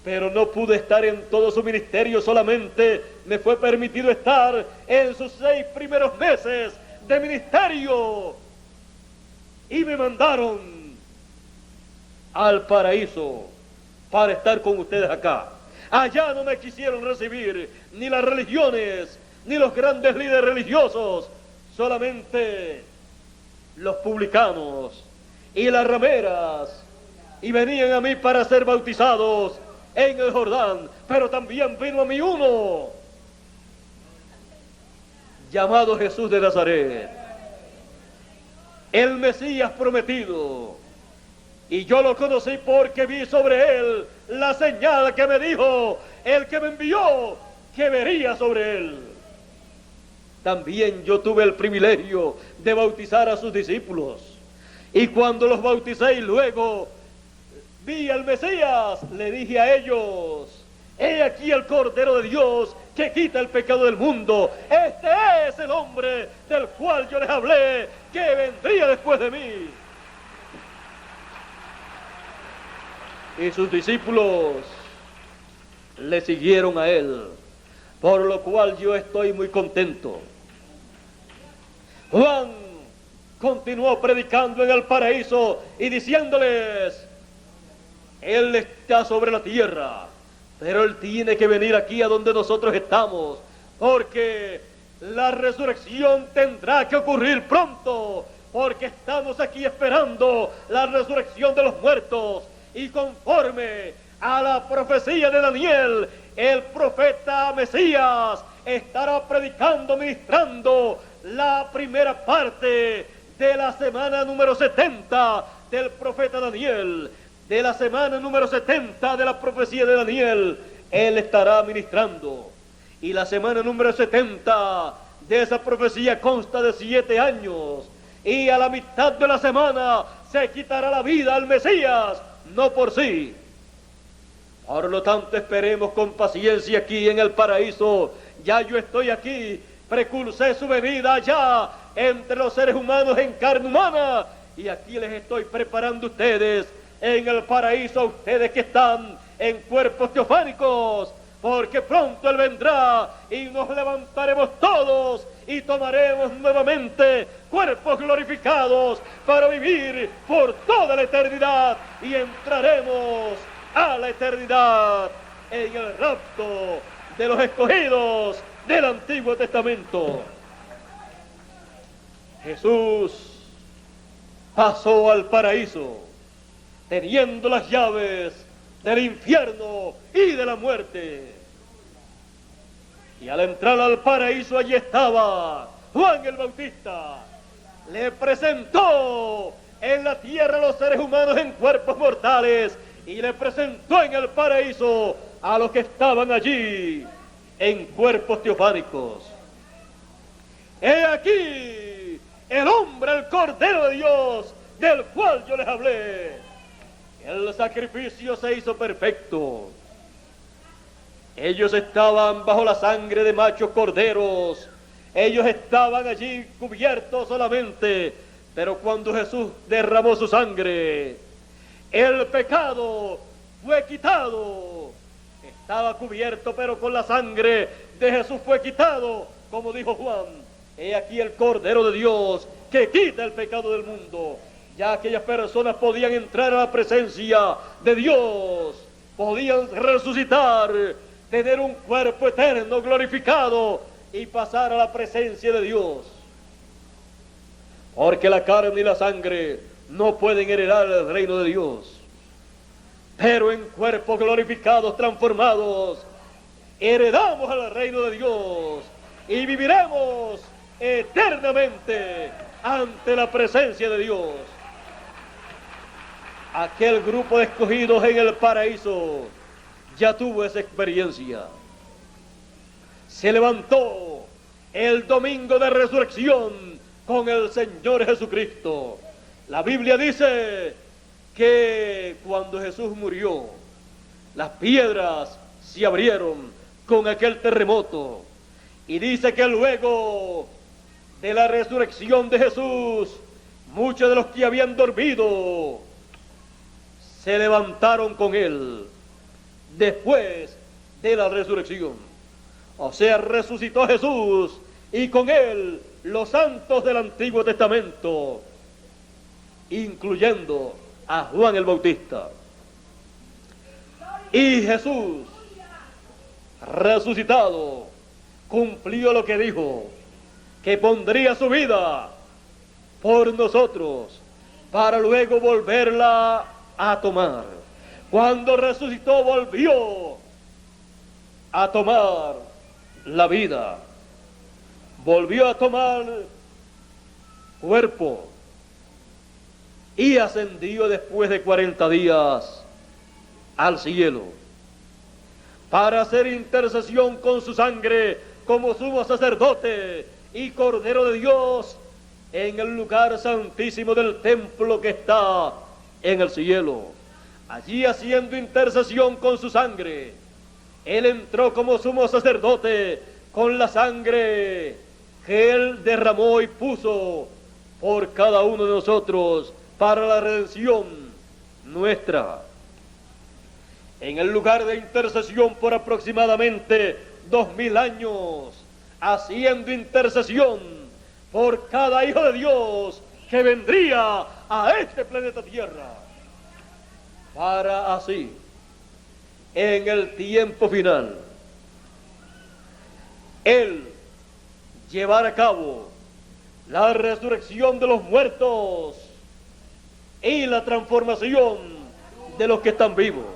Pero no pude estar en todo su ministerio, solamente me fue permitido estar en sus 6 primeros meses de ministerio. Y me mandaron al paraíso para estar con ustedes acá. Allá no me quisieron recibir ni las religiones, ni los grandes líderes religiosos, solamente los publicanos y las rameras, y venían a mí para ser bautizados en el Jordán. Pero también vino a mí uno llamado Jesús de Nazaret, el Mesías prometido, y yo lo conocí porque vi sobre él la señal que me dijo el que me envió que vería sobre él. También yo tuve el privilegio de bautizar a sus discípulos, y cuando los bauticé y luego vi al Mesías, le dije a ellos: he aquí el Cordero de Dios que quita el pecado del mundo. Este es el hombre del cual yo les hablé, que vendría después de mí. Y sus discípulos le siguieron a él, por lo cual yo estoy muy contento. Juan continuó predicando en el paraíso y diciéndoles: él está sobre la tierra, pero él tiene que venir aquí a donde nosotros estamos, porque la resurrección tendrá que ocurrir pronto, porque estamos aquí esperando la resurrección de los muertos. Y conforme a la profecía de Daniel, el profeta Mesías estará predicando, ministrando la primera parte de la semana número 70 del profeta Daniel. De la semana número 70 de la profecía de Daniel, él estará ministrando. Y la semana número 70 de esa profecía consta de 7 años. Y a la mitad de la semana se quitará la vida al Mesías, no por sí. Por lo tanto, esperemos con paciencia aquí en el paraíso. Ya yo estoy aquí, precursé su venida allá entre los seres humanos en carne humana, y aquí les estoy preparando a ustedes en el paraíso, a ustedes que están en cuerpos teofánicos, porque pronto él vendrá y nos levantaremos todos y tomaremos nuevamente cuerpos glorificados para vivir por toda la eternidad, y entraremos a la eternidad en el rapto de los escogidos del Antiguo Testamento. Jesús pasó al paraíso teniendo las llaves del infierno y de la muerte. Y al entrar al paraíso, allí estaba Juan el Bautista. Le presentó en la tierra a los seres humanos en cuerpos mortales, y le presentó en el paraíso a los que estaban allí en cuerpos teofánicos. He aquí el hombre, el Cordero de Dios, del cual yo les hablé. El sacrificio se hizo perfecto. Ellos estaban bajo la sangre de machos corderos. Ellos estaban allí cubiertos solamente. Pero cuando Jesús derramó su sangre, el pecado fue quitado. Estaba cubierto, pero con la sangre de Jesús fue quitado. Como dijo Juan: he aquí el Cordero de Dios que quita el pecado del mundo. Ya aquellas personas podían entrar a la presencia de Dios, podían resucitar, tener un cuerpo eterno glorificado y pasar a la presencia de Dios. Porque la carne y la sangre no pueden heredar el reino de Dios, pero en cuerpos glorificados, transformados, heredamos al reino de Dios y viviremos eternamente ante la presencia de Dios. Aquel grupo de escogidos en el paraíso ya tuvo esa experiencia. se levantó el domingo de resurrección con el Señor Jesucristo. La Biblia dice que cuando Jesús murió, las piedras se abrieron con aquel terremoto. Y dice que luego de la resurrección de Jesús, muchos de los que habían dormido se levantaron con él después de la resurrección. O sea, resucitó Jesús y con él los santos del Antiguo Testamento, incluyendo a Juan el Bautista. Y Jesús, resucitado, cumplió lo que dijo, que pondría su vida por nosotros para luego volverla a tomar. Cuando resucitó, volvió a tomar la vida, volvió a tomar cuerpo y ascendió después de 40 días al cielo para hacer intercesión con su sangre como sumo sacerdote y Cordero de Dios en el lugar santísimo del templo que está en el cielo. Allí, haciendo intercesión con su sangre, él entró como sumo sacerdote con la sangre que él derramó y puso por cada uno de nosotros para la redención nuestra. En el lugar de intercesión por aproximadamente 2000 años, haciendo intercesión por cada hijo de Dios que vendría a este planeta Tierra, para así, en el tiempo final, él llevar a cabo la resurrección de los muertos y la transformación de los que están vivos.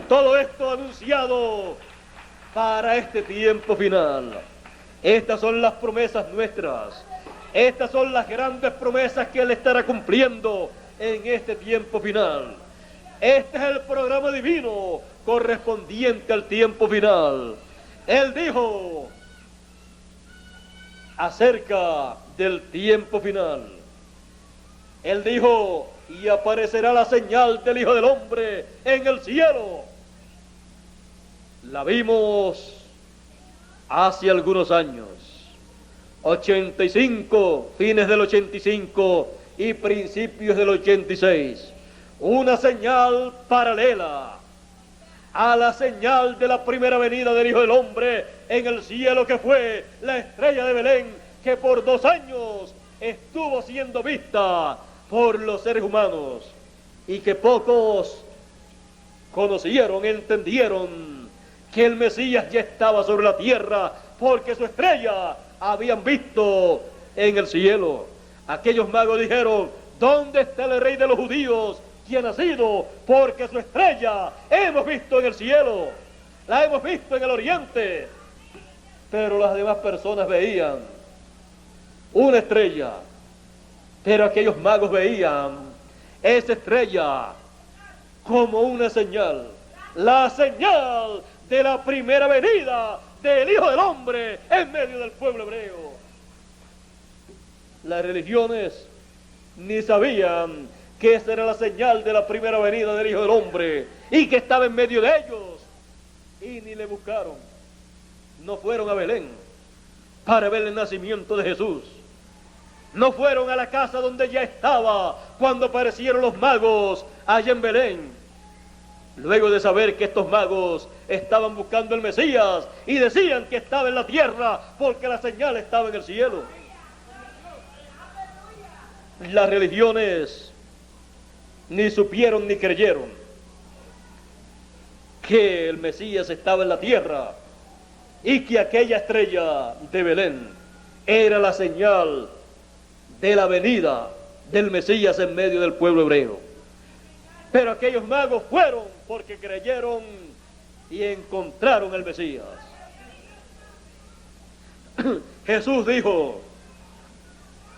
Todo esto anunciado para este tiempo final. Estas son las promesas nuestras. Estas son las grandes promesas que Él estará cumpliendo en este tiempo final. Este es el programa divino correspondiente al tiempo final. Él dijo acerca del tiempo final. Él dijo: y aparecerá la señal del Hijo del Hombre en el cielo. La vimos hace algunos años, 85, fines del 85 y principios del 86. Una señal paralela a la señal de la primera venida del Hijo del Hombre en el cielo, que fue la estrella de Belén, que por 2 años estuvo siendo vista por los seres humanos y que pocos conocieron, entendieron que el Mesías ya estaba sobre la tierra, porque su estrella habían visto en el cielo. Aquellos magos dijeron: ¿dónde está el rey de los judíos, quien ha nacido? Porque su estrella hemos visto en el cielo, la hemos visto en el oriente. Pero las demás personas veían una estrella, pero aquellos magos veían esa estrella como una señal, la señal de la primera venida del Hijo del Hombre en medio del pueblo hebreo. Las religiones ni sabían que esa era la señal de la primera venida del Hijo del Hombre y que estaba en medio de ellos, y ni le buscaron. No fueron a Belén para ver el nacimiento de Jesús. No fueron a la casa donde ya estaba cuando aparecieron los magos allá en Belén. Luego de saber que estos magos estaban buscando el Mesías y decían que estaba en la tierra porque la señal estaba en el cielo. Las religiones ni supieron ni creyeron que el Mesías estaba en la tierra y que aquella estrella de Belén era la señal de la venida del Mesías en medio del pueblo hebreo. Pero aquellos magos fueron porque creyeron y encontraron el Mesías. Jesús dijo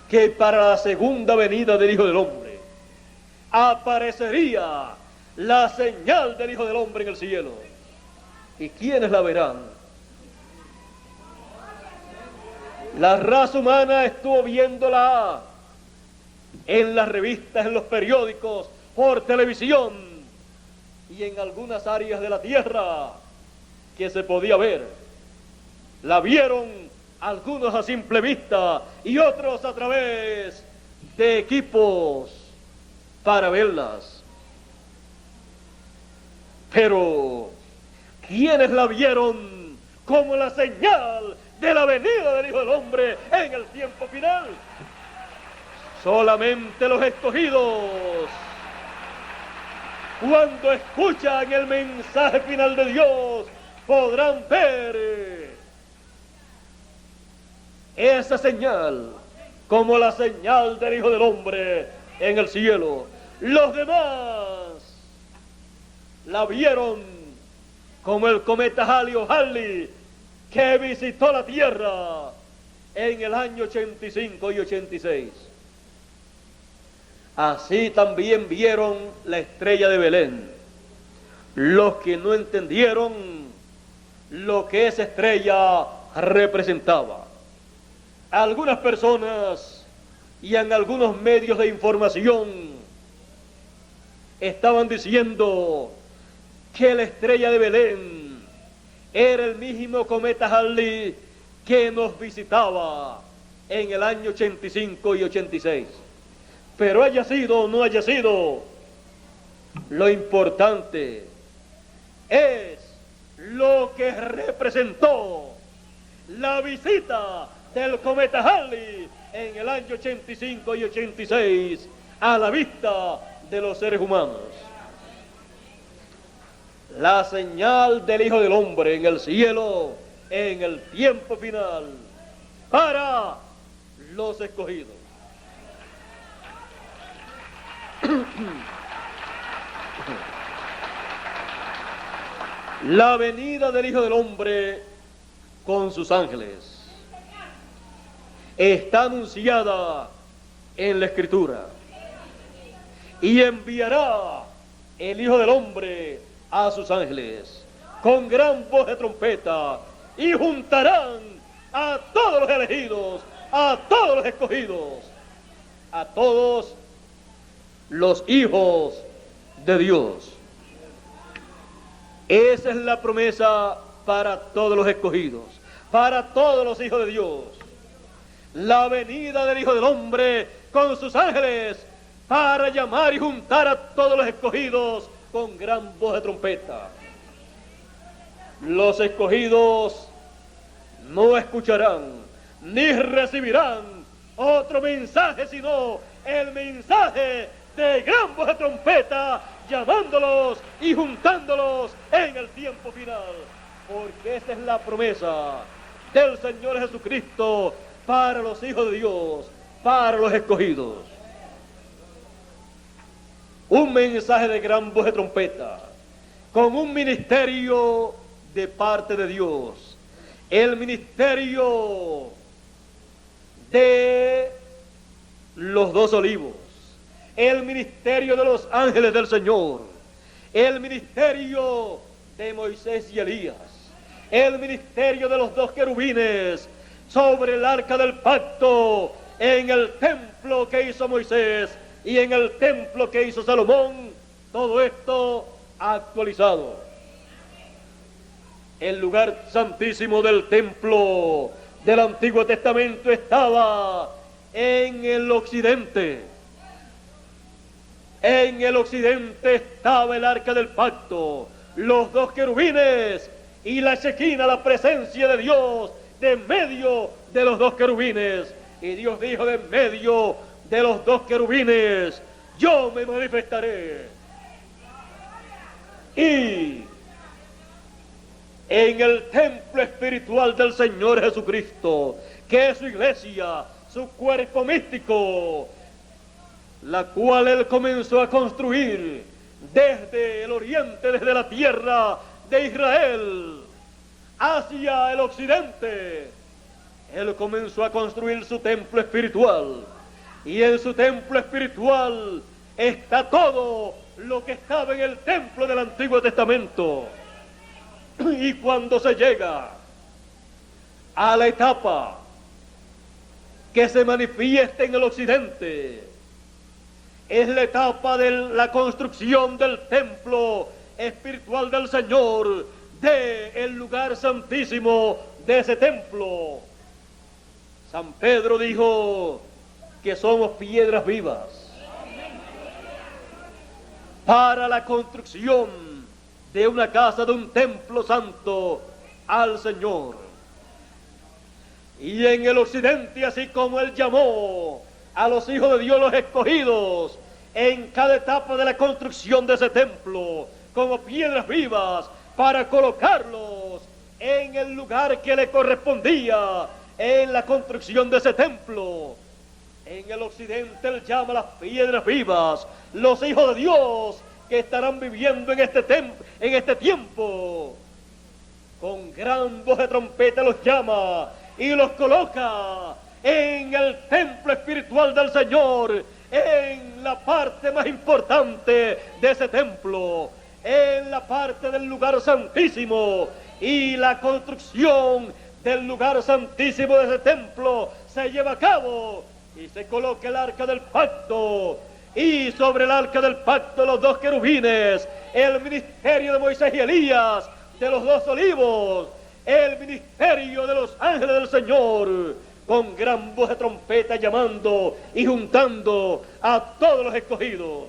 que para la segunda venida del Hijo del Hombre aparecería la señal del Hijo del Hombre en el cielo. ¿Y quiénes la verán? La raza humana estuvo viéndola en las revistas, en los periódicos, por televisión y en algunas áreas de la tierra que se podía ver. La vieron algunos a simple vista y otros a través de equipos para verlas. Pero ¿quiénes la vieron como la señal de la venida del Hijo del Hombre en el tiempo final? Solamente los escogidos. Cuando escuchan el mensaje final de Dios, podrán ver esa señal como la señal del Hijo del Hombre en el cielo. Los demás la vieron como el cometa Halley que visitó la Tierra en el año 85 y 86. Así también vieron la estrella de Belén. Los que no entendieron lo que esa estrella representaba. Algunas personas y en algunos medios de información estaban diciendo que la estrella de Belén era el mismo cometa Halley que nos visitaba en el año 85 y 86. Pero haya sido o no haya sido, lo importante es lo que representó la visita del cometa Halley en el año 85 y 86 a la vista de los seres humanos. La señal del Hijo del Hombre en el cielo en el tiempo final para los escogidos. La venida del Hijo del Hombre con sus ángeles está anunciada en la Escritura. Y enviará el Hijo del Hombre a sus ángeles con gran voz de trompeta y juntarán a todos los elegidos, a todos los escogidos, a todos los hijos de Dios. Esa es la promesa para todos los escogidos, para todos los hijos de Dios. La venida del Hijo del Hombre con sus ángeles para llamar y juntar a todos los escogidos con gran voz de trompeta. Los escogidos no escucharán ni recibirán otro mensaje sino el mensaje de gran voz de trompeta, llamándolos y juntándolos en el tiempo final, porque esa es la promesa del Señor Jesucristo para los hijos de Dios, para los escogidos. Un mensaje de gran voz de trompeta, con un ministerio de parte de Dios, el ministerio de los 2 olivos, el ministerio de los ángeles del Señor, el ministerio de Moisés y Elías, el ministerio de los 2 querubines sobre el arca del pacto en el templo que hizo Moisés y en el templo que hizo Salomón, todo esto actualizado. El lugar santísimo del templo del Antiguo Testamento estaba en el occidente. En el occidente estaba el arca del pacto, los 2 querubines y la Shequina, la presencia de Dios, de medio de los 2 querubines. Y Dios dijo: de medio de los 2 querubines yo me manifestaré. Y en el templo espiritual del Señor Jesucristo, que es su iglesia, su cuerpo místico, la cual Él comenzó a construir desde el oriente, desde la tierra de Israel, hacia el occidente. Él comenzó a construir su templo espiritual, y en su templo espiritual está todo lo que estaba en el templo del Antiguo Testamento. Y cuando se llega a la etapa que se manifiesta en el occidente es la etapa de la construcción del templo espiritual del Señor, del lugar santísimo de ese templo. San Pedro dijo que somos piedras vivas para la construcción de una casa, de un templo santo al Señor. Y en el occidente, así como Él llamó a los hijos de Dios, los escogidos, en cada etapa de la construcción de ese templo, como piedras vivas, para colocarlos en el lugar que le correspondía en la construcción de ese templo. En el occidente Él llama a las piedras vivas, los hijos de Dios que estarán viviendo en este tiempo. Con gran voz de trompeta los llama y los coloca en el templo espiritual del Señor, en la parte más importante de ese templo, en la parte del lugar santísimo. Y la construcción del lugar santísimo de ese templo se lleva a cabo y se coloca el arca del pacto, y sobre el arca del pacto los dos querubines, el ministerio de Moisés y Elías, de los dos olivos, el ministerio de los ángeles del Señor, con gran voz de trompeta llamando y juntando a todos los escogidos.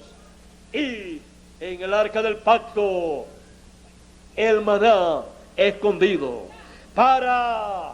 Y en el arca del pacto el maná escondido, para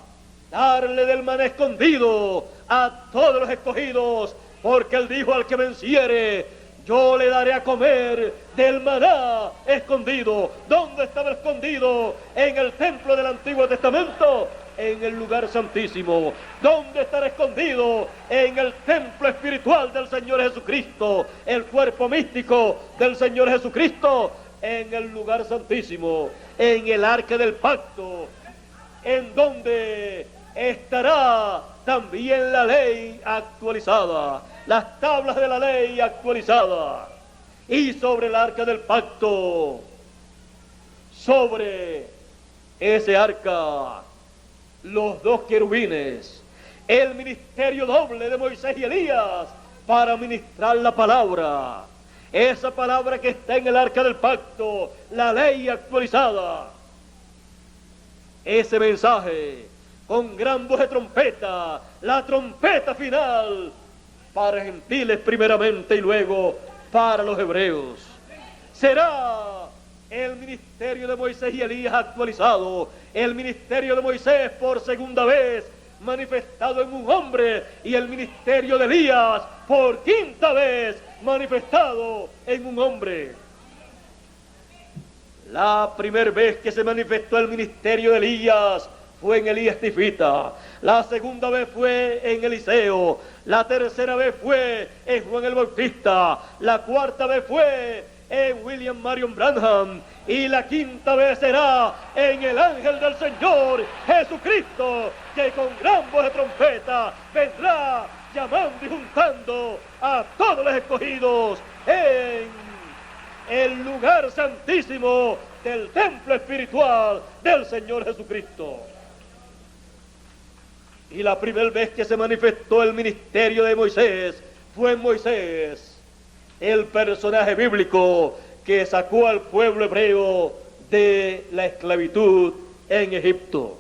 darle del maná escondido a todos los escogidos, porque Él dijo: al que venciere, yo le daré a comer del maná escondido. ¿Dónde estaba escondido? En el templo del Antiguo Testamento, en el lugar santísimo. ¿Dónde estará escondido? En el templo espiritual del Señor Jesucristo, el cuerpo místico del Señor Jesucristo, en el lugar santísimo, en el arca del pacto, en donde estará también la ley actualizada, las tablas de la ley actualizadas. Y sobre el arca del pacto, sobre ese arca, los dos querubines, el ministerio doble de Moisés y Elías para ministrar la palabra, esa palabra que está en el arca del pacto, la ley actualizada. Ese mensaje, con gran voz de trompeta, la trompeta final, para gentiles primeramente y luego para los hebreos. Será el ministerio de Moisés y Elías actualizado, el ministerio de Moisés por segunda vez manifestado en un hombre, y el ministerio de Elías por quinta vez manifestado en un hombre. La primera vez que se manifestó el ministerio de Elías fue en Elías Tifita, la segunda vez fue en Eliseo, la tercera vez fue en Juan el Bautista, la cuarta vez fue en William Marion Branham, y la quinta vez será en el ángel del Señor Jesucristo, que con gran voz de trompeta vendrá llamando y juntando a todos los escogidos en el lugar santísimo del templo espiritual del Señor Jesucristo. Y la primera vez que se manifestó el ministerio de Moisés fue en Moisés, el personaje bíblico que sacó al pueblo hebreo de la esclavitud en Egipto.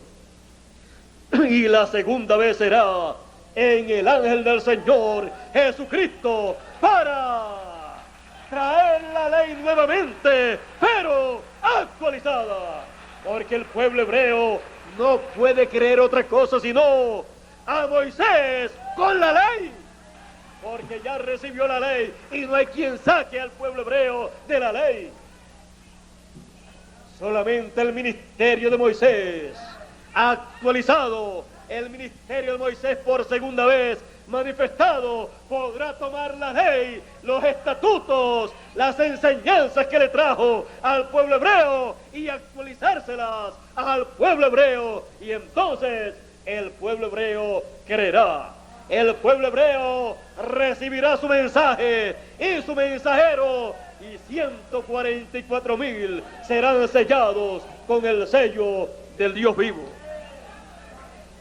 Y la segunda vez será en el ángel del Señor Jesucristo, para traer la ley nuevamente, pero actualizada, porque el pueblo hebreo no puede creer otra cosa sino a Moisés con la ley, porque ya recibió la ley y no hay quien saque al pueblo hebreo de la ley. Solamente el ministerio de Moisés actualizado, el ministerio de Moisés por segunda vez manifestado, podrá tomar la ley, los estatutos, las enseñanzas que le trajo al pueblo hebreo y actualizárselas al pueblo hebreo, y entonces el pueblo hebreo creerá. El pueblo hebreo recibirá su mensaje y su mensajero, y 144,000 serán sellados con el sello del Dios vivo.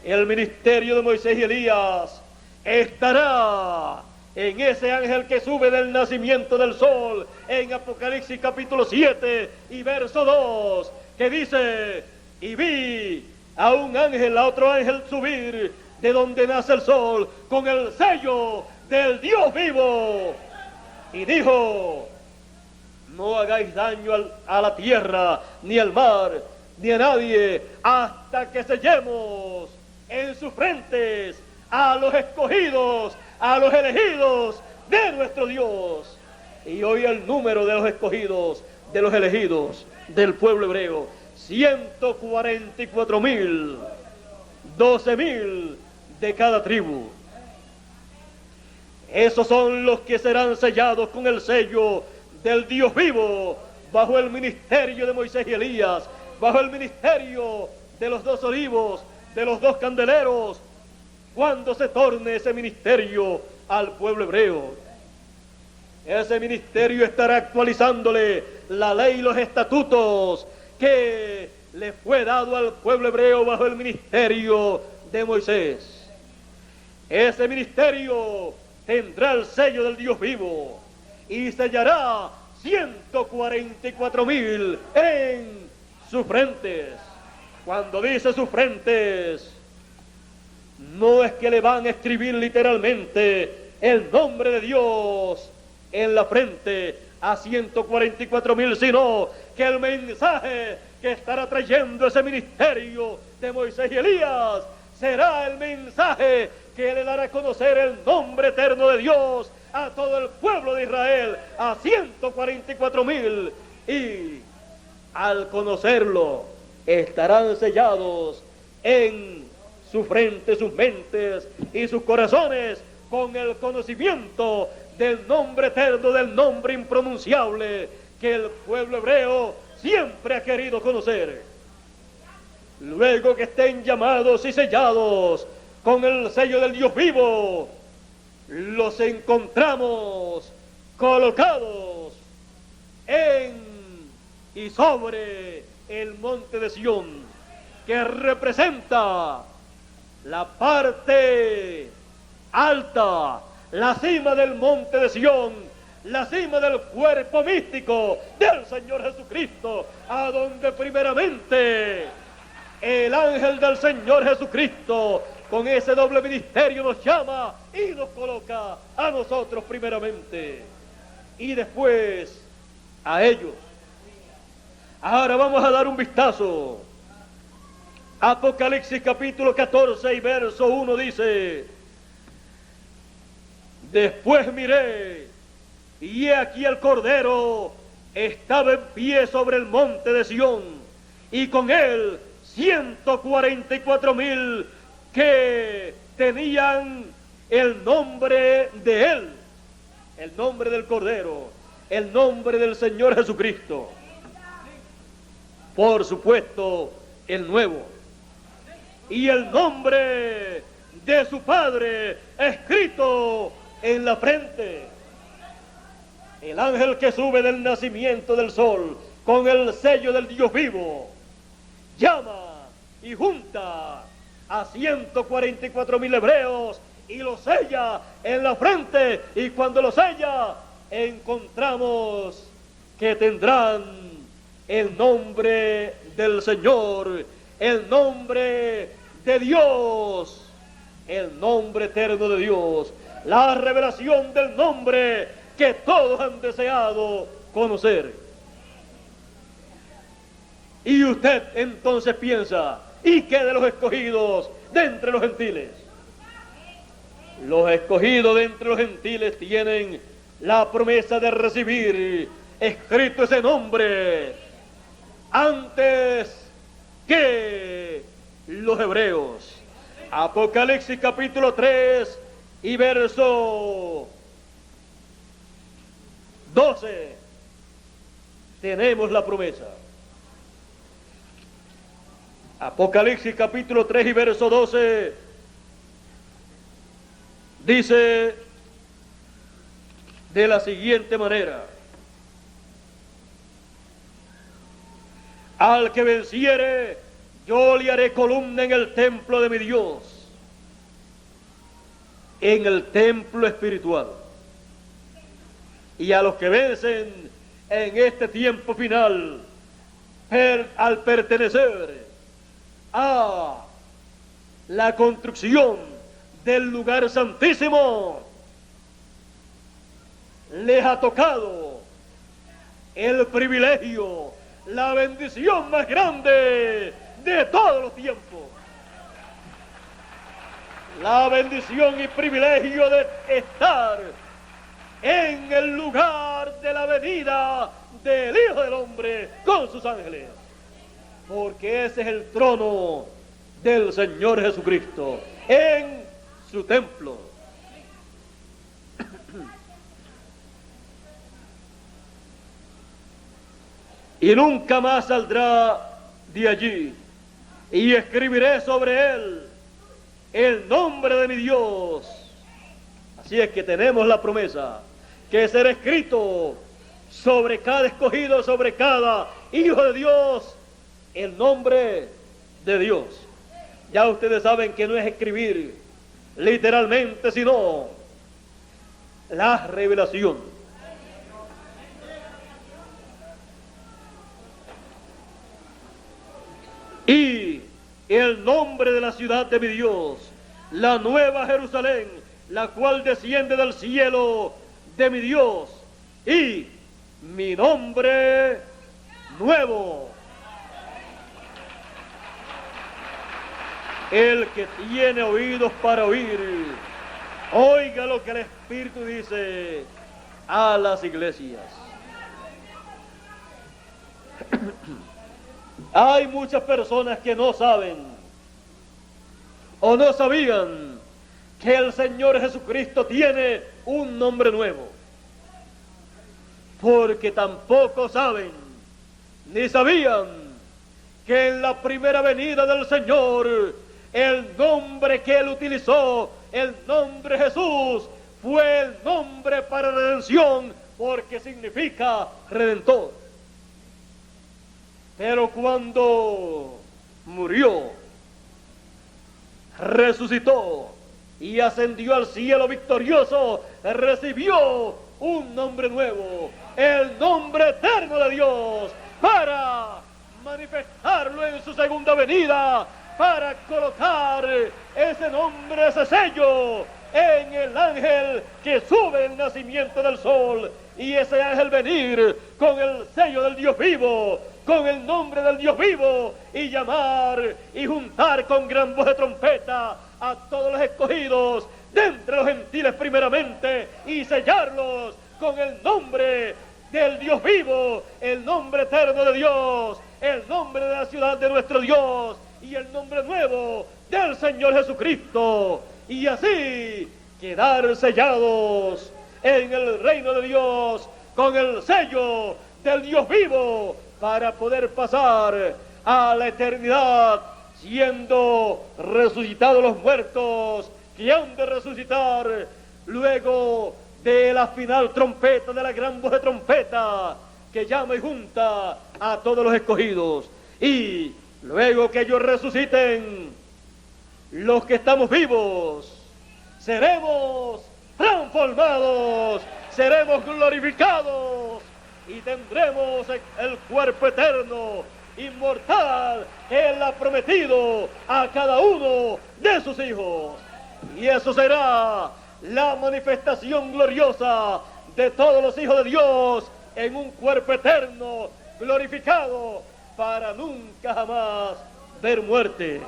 El ministerio de Moisés y Elías estará en ese ángel que sube del nacimiento del sol, en Apocalipsis capítulo 7 y verso 2, que dice: y vi a un ángel, a otro ángel subir de donde nace el sol, con el sello del Dios vivo, y dijo: no hagáis daño a la tierra, ni al mar, ni a nadie, hasta que sellemos en sus frentes a los escogidos, a los elegidos de nuestro Dios. Y hoy el número de los escogidos, de los elegidos del pueblo hebreo: 144,000, 12,000 de cada tribu. Esos son los que serán sellados con el sello del Dios vivo, bajo el ministerio de Moisés y Elías, bajo el ministerio de los 2 olivos, de los 2 candeleros, cuando se torne ese ministerio al pueblo hebreo. Ese ministerio estará actualizándole la ley y los estatutos que le fue dado al pueblo hebreo bajo el ministerio de Moisés. Ese ministerio tendrá el sello del Dios vivo y sellará 144,000 en sus frentes. Cuando dice sus frentes, no es que le van a escribir literalmente el nombre de Dios en la frente a 144,000, sino que el mensaje que estará trayendo ese ministerio de Moisés y Elías será el mensaje que le dará a conocer el nombre eterno de Dios a todo el pueblo de Israel, a 144,000, y al conocerlo estarán sellados en su frente, sus mentes y sus corazones con el conocimiento del nombre eterno, del nombre impronunciable que el pueblo hebreo siempre ha querido conocer. Luego que estén llamados y sellados con el sello del Dios vivo, los encontramos colocados en y sobre el monte de Sión, que representa la parte alta, la cima del monte de Sión, la cima del cuerpo místico del Señor Jesucristo, a donde primeramente el ángel del Señor Jesucristo, con ese doble ministerio, nos llama y nos coloca a nosotros primeramente, y después a ellos. Ahora vamos a dar un vistazo. Apocalipsis capítulo 14 y verso 1 dice: después miré, y he aquí el Cordero estaba en pie sobre el monte de Sión, y con él 144,000 que tenían el nombre de él, el nombre del Cordero, el nombre del Señor Jesucristo. Por supuesto, el nuevo. Y el nombre de su Padre escrito en la frente. El ángel que sube del nacimiento del sol con el sello del Dios vivo llama y junta a 144,000 hebreos y los sella en la frente, y cuando los sella encontramos que tendrán el nombre del Señor, el nombre de Dios, el nombre eterno de Dios, la revelación del nombre que todos han deseado conocer. Y usted entonces piensa: ¿y qué de los escogidos de entre los gentiles? Los escogidos de entre los gentiles tienen la promesa de recibir escrito ese nombre antes que los hebreos. Apocalipsis capítulo 3 y verso 12 tenemos la promesa. Apocalipsis capítulo 3 y verso 12 dice de la siguiente manera: al que venciere, yo le haré columna en el templo de mi Dios, en el templo espiritual. Y a los que vencen en este tiempo final, al pertenecer a la construcción del lugar santísimo, les ha tocado el privilegio, la bendición más grande de todos los tiempos. La bendición y privilegio de estar en el lugar de la venida del Hijo del Hombre con sus ángeles, porque ese es el trono del Señor Jesucristo en su templo. Y nunca más saldrá de allí, y escribiré sobre él el nombre de mi Dios. Así es que tenemos la promesa que será escrito sobre cada escogido, sobre cada hijo de Dios, el nombre de Dios. Ya ustedes saben que no es escribir literalmente, sino la revelación. Y el nombre de la ciudad de mi Dios, la nueva Jerusalén, la cual desciende del cielo de mi Dios, y mi nombre nuevo. El que tiene oídos para oír, oiga lo que el Espíritu dice a las iglesias. Hay muchas personas que no saben o no sabían que el Señor Jesucristo tiene un nombre nuevo, porque tampoco saben ni sabían que en la primera venida del Señor el nombre que Él utilizó, el nombre Jesús, fue el nombre para redención, porque significa redentor. Pero cuando murió, resucitó y ascendió al cielo victorioso, recibió un nombre nuevo, el nombre eterno de Dios, para manifestarlo en su segunda venida, para colocar ese nombre, ese sello en el ángel que sube el nacimiento del sol, y ese ángel venir con el sello del Dios vivo, con el nombre del Dios vivo, y llamar y juntar con gran voz de trompeta a todos los escogidos de entre los gentiles primeramente, y sellarlos con el nombre del Dios vivo, el nombre eterno de Dios, el nombre de la ciudad de nuestro Dios, y el nombre nuevo del Señor Jesucristo, y así quedar sellados en el reino de Dios con el sello del Dios vivo, para poder pasar a la eternidad siendo resucitados los muertos, que han de resucitar luego de la final trompeta, de la gran voz de trompeta que llama y junta a todos los escogidos. Y luego que ellos resuciten, los que estamos vivos seremos transformados, seremos glorificados y tendremos el cuerpo eterno, inmortal, que Él ha prometido a cada uno de sus hijos. Y eso será la manifestación gloriosa de todos los hijos de Dios en un cuerpo eterno, glorificado, para nunca jamás ver muerte.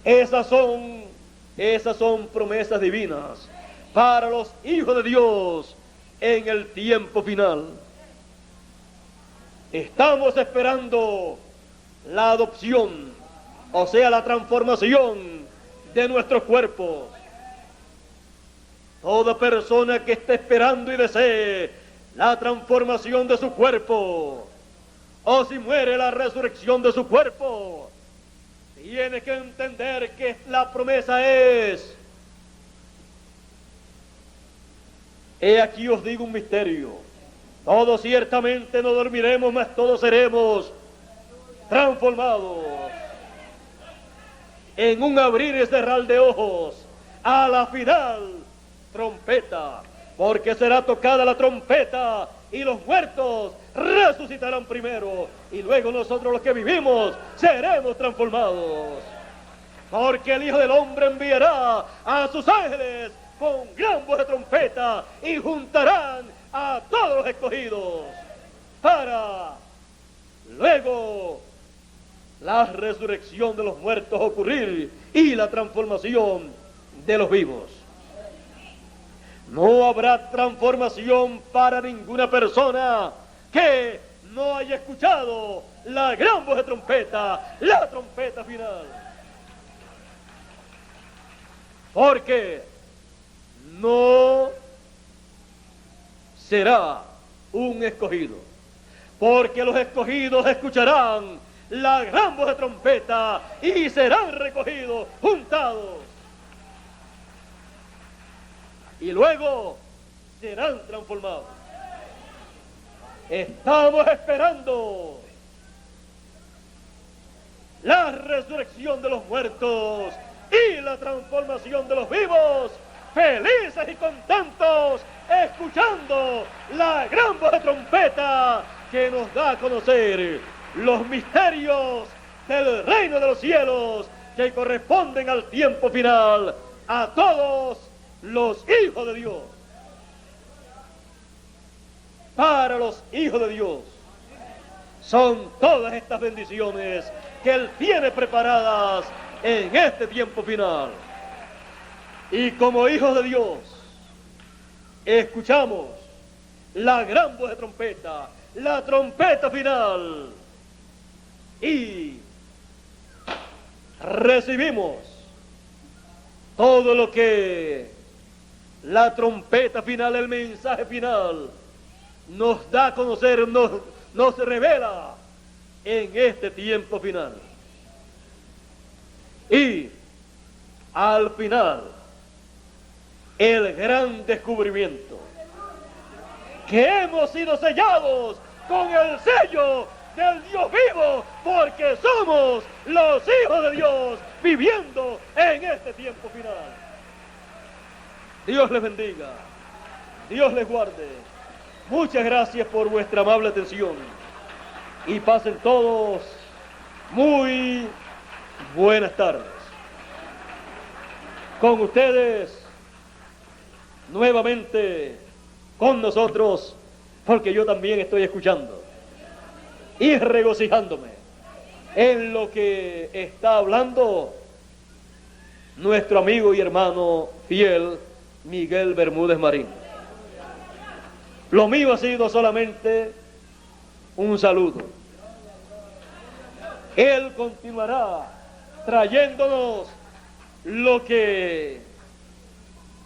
Esas son promesas divinas para los hijos de Dios en el tiempo final. Estamos esperando la adopción, o sea, la transformación de nuestros cuerpos. Toda persona que esté esperando y desee la transformación de su cuerpo, o si muere, la resurrección de su cuerpo, tiene que entender que la promesa es: he aquí os digo un misterio, todos ciertamente no dormiremos, mas todos seremos transformados. en un abrir y cerrar de ojos, a la final trompeta, porque será tocada la trompeta y los muertos resucitarán primero y luego nosotros los que vivimos seremos transformados. Porque el Hijo del Hombre enviará a sus ángeles con gran voz de trompeta y juntarán a todos los escogidos para luego la resurrección de los muertos ocurrir y la transformación de los vivos. No habrá transformación para ninguna persona que no haya escuchado la gran voz de trompeta, la trompeta final. Porque no será un escogido. Porque los escogidos escucharán la gran voz de trompeta y serán recogidos, juntados. Y luego serán transformados. Estamos esperando la resurrección de los muertos y la transformación de los vivos, felices y contentos, escuchando la gran voz de trompeta que nos da a conocer los misterios del reino de los cielos que corresponden al tiempo final a todos los hijos de Dios. Para los hijos de Dios son todas estas bendiciones que Él tiene preparadas en este tiempo final. Y como hijos de Dios escuchamos la gran voz de trompeta, la trompeta final, y recibimos todo lo que la trompeta final, el mensaje final, nos da a conocer, nos revela en este tiempo final. Y al final, el gran descubrimiento, que hemos sido sellados con el sello del Dios vivo, porque somos los hijos de Dios viviendo en este tiempo final. Dios les bendiga, Dios les guarde. Muchas gracias por vuestra amable atención y pasen todos muy buenas tardes. Con ustedes, nuevamente con nosotros, porque yo también estoy escuchando y regocijándome en lo que está hablando nuestro amigo y hermano fiel Miguel Bermúdez Marín. Lo mío ha sido solamente un saludo. Él continuará trayéndonos lo que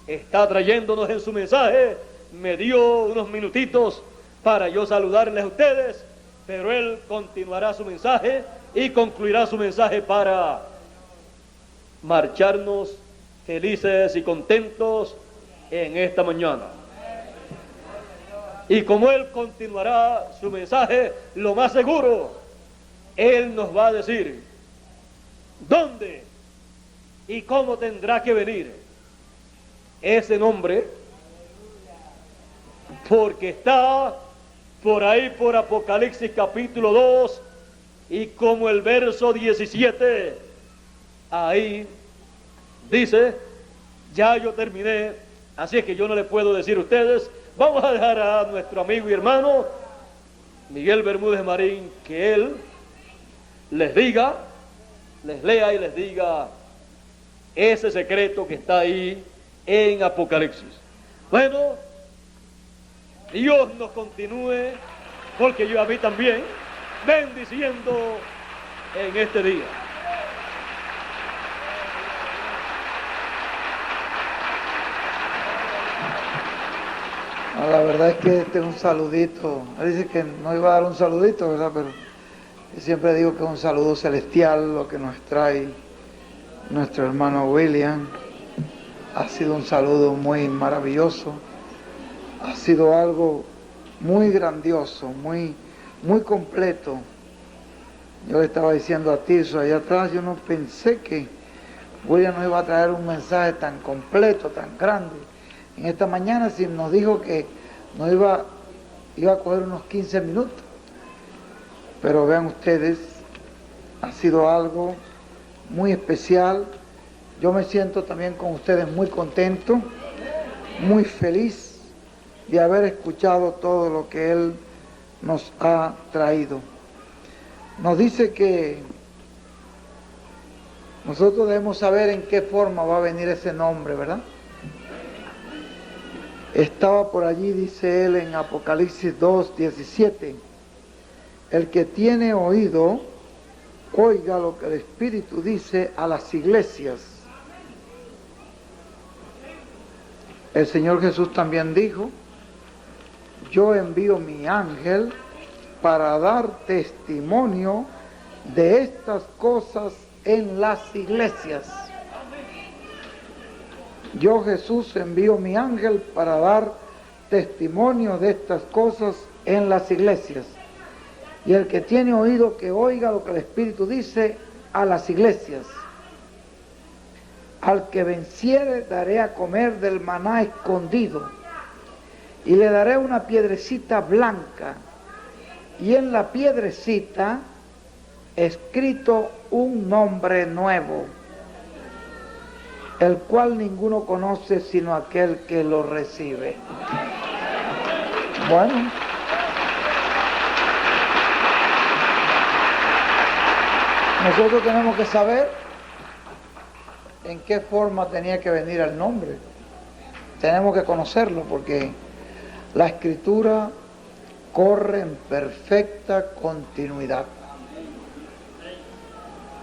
está trayéndonos en su mensaje. Me dio unos minutitos para yo saludarles a ustedes, pero él continuará su mensaje y concluirá su mensaje para marcharnos felices y contentos en esta mañana. Y como él continuará su mensaje, lo más seguro, él nos va a decir dónde y cómo tendrá que venir ese nombre, porque está por ahí por Apocalipsis capítulo 2 y como el verso 17, ahí dice, ya yo terminé, así es que yo no le puedo decir a ustedes. Vamos a dejar a nuestro amigo y hermano Miguel Bermúdez Marín que él les diga, les lea y les diga ese secreto que está ahí en Apocalipsis. Bueno, Dios nos continúe, porque yo a mí también, bendiciendo en este día. La verdad es que este es un saludito. Él dice que no iba a dar un saludito, ¿verdad? Pero yo siempre digo que es un saludo celestial lo que nos trae nuestro hermano William. Ha sido un saludo muy maravilloso. Ha sido algo muy grandioso, muy completo. Yo le estaba diciendo a Tirso allá atrás, yo no pensé que William nos iba a traer un mensaje tan completo, tan grande. En esta mañana sí nos dijo que nos iba a coger unos 15 minutos. Pero vean ustedes, ha sido algo muy especial. Yo me siento también con ustedes muy contento, muy feliz de haber escuchado todo lo que él nos ha traído. Nos dice que nosotros debemos saber en qué forma va a venir ese nombre, ¿verdad? Estaba por allí, dice él en Apocalipsis 2:17, el que tiene oído, oiga lo que el Espíritu dice a las iglesias. El Señor Jesús también dijo, yo envío mi ángel para dar testimonio de estas cosas en las iglesias. Yo, Jesús, envío mi ángel para dar testimonio de estas cosas en las iglesias. Y el que tiene oído, que oiga lo que el Espíritu dice a las iglesias. Al que venciere daré a comer del maná escondido, y le daré una piedrecita blanca, y en la piedrecita escrito un nombre nuevo, el cual ninguno conoce sino aquel que lo recibe. Bueno, nosotros tenemos que saber en qué forma tenía que venir el nombre. Tenemos que conocerlo porque la Escritura corre en perfecta continuidad.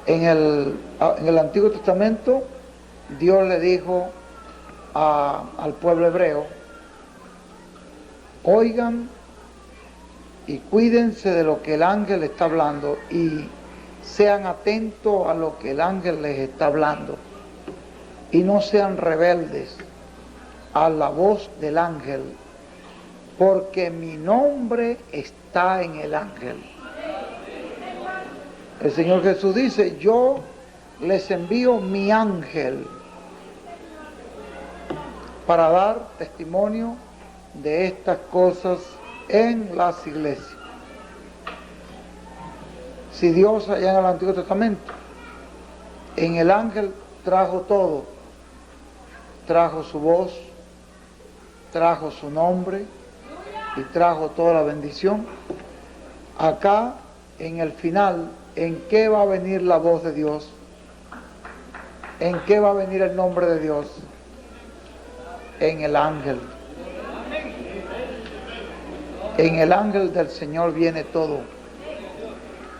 En el Antiguo Testamento, Dios le dijo al pueblo hebreo, oigan y cuídense de lo que el ángel está hablando y sean atentos a lo que el ángel les está hablando y no sean rebeldes a la voz del ángel, porque mi nombre está en el ángel. El Señor Jesús dice, yo les envío mi ángel para dar testimonio de estas cosas en las iglesias. Si Dios allá en el Antiguo Testamento, en el ángel trajo todo, trajo su voz, trajo su nombre y trajo toda la bendición, acá en el final, ¿en qué va a venir la voz de Dios? ¿En qué va a venir el nombre de Dios? En el ángel. En el ángel del Señor viene todo.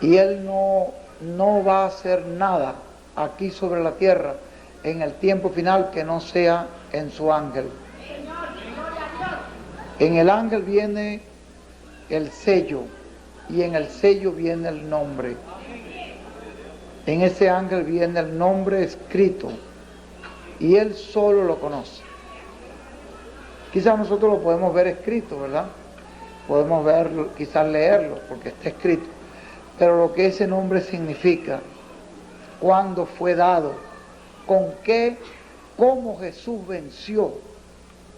Y Él no va a hacer nada aquí sobre la tierra en el tiempo final que no sea en su ángel. En el ángel viene el sello y en el sello viene el nombre. En ese ángel viene el nombre escrito y Él solo lo conoce. Quizás nosotros lo podemos ver escrito, ¿verdad? Podemos verlo, quizás leerlo porque está escrito. Pero lo que ese nombre significa, cuándo fue dado, con qué, cómo Jesús venció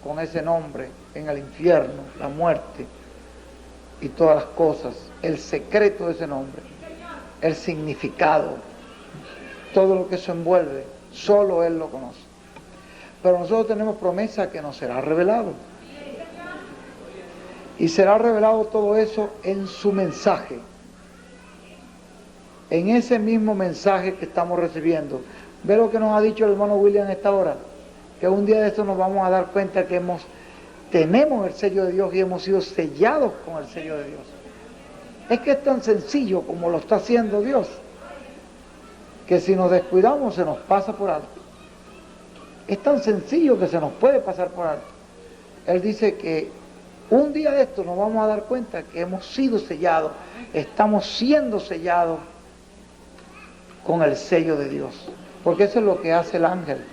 con ese nombre en el infierno, la muerte y todas las cosas, el secreto de ese nombre, el significado, todo lo que eso envuelve, solo Él lo conoce. Pero nosotros tenemos promesa que nos será revelado. Y será revelado todo eso en su mensaje. En ese mismo mensaje que estamos recibiendo. Ve lo que nos ha dicho el hermano William en esta hora, que un día de esto nos vamos a dar cuenta que tenemos el sello de Dios y hemos sido sellados con el sello de Dios. Es que es tan sencillo como lo está haciendo Dios, que si nos descuidamos se nos pasa por alto. Es tan sencillo que se nos puede pasar por alto. Él dice que un día de esto nos vamos a dar cuenta que hemos sido sellados, estamos siendo sellados con el sello de Dios. Porque eso es lo que hace el ángel.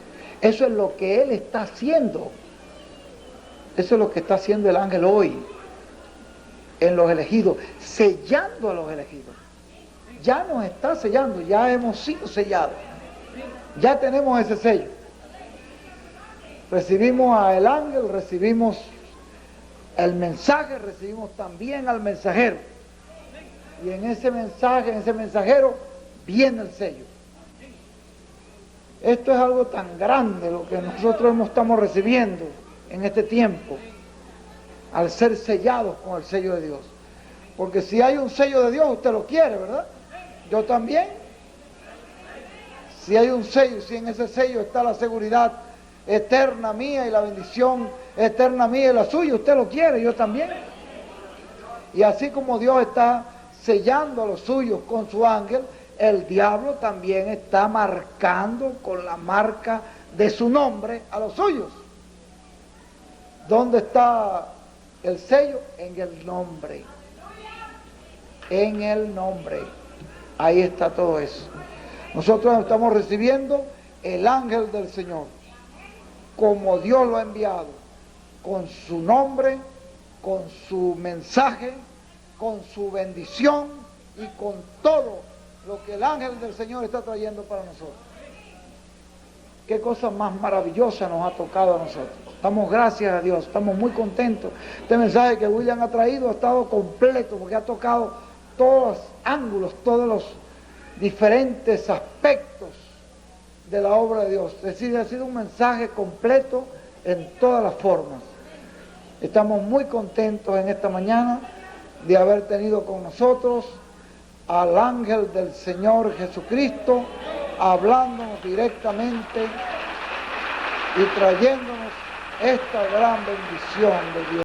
Eso es lo que Él está haciendo. Eso es lo que está haciendo el ángel hoy en los elegidos, sellando a los elegidos. Ya nos está sellando, ya hemos sido sellados. Ya tenemos ese sello. Recibimos al ángel, recibimos el mensaje, recibimos también al mensajero. Y en ese mensaje, en ese mensajero, viene el sello. Esto es algo tan grande lo que nosotros estamos recibiendo en este tiempo, al ser sellados con el sello de Dios. Porque si hay un sello de Dios, usted lo quiere, ¿verdad? Yo también. Si hay un sello, si en ese sello está la seguridad eterna mía y la bendición eterna mía y la suya, usted lo quiere, yo también. Y así como Dios está sellando a los suyos con su ángel, el diablo también está marcando con la marca de su nombre a los suyos. ¿Dónde está el sello? En el nombre. En el nombre. Ahí está todo eso. Nosotros estamos recibiendo el ángel del Señor, como Dios lo ha enviado, con su nombre, con su mensaje, con su bendición y con todo lo que el ángel del Señor está trayendo para nosotros. Qué cosa más maravillosa nos ha tocado a nosotros. Estamos, gracias a Dios, estamos muy contentos. Este mensaje que William ha traído ha estado completo porque ha tocado todos los ángulos, todos los diferentes aspectos de la obra de Dios. Es decir, ha sido un mensaje completo en todas las formas. Estamos muy contentos en esta mañana de haber tenido con nosotros al ángel del Señor Jesucristo, hablándonos directamente y trayéndonos esta gran bendición de Dios.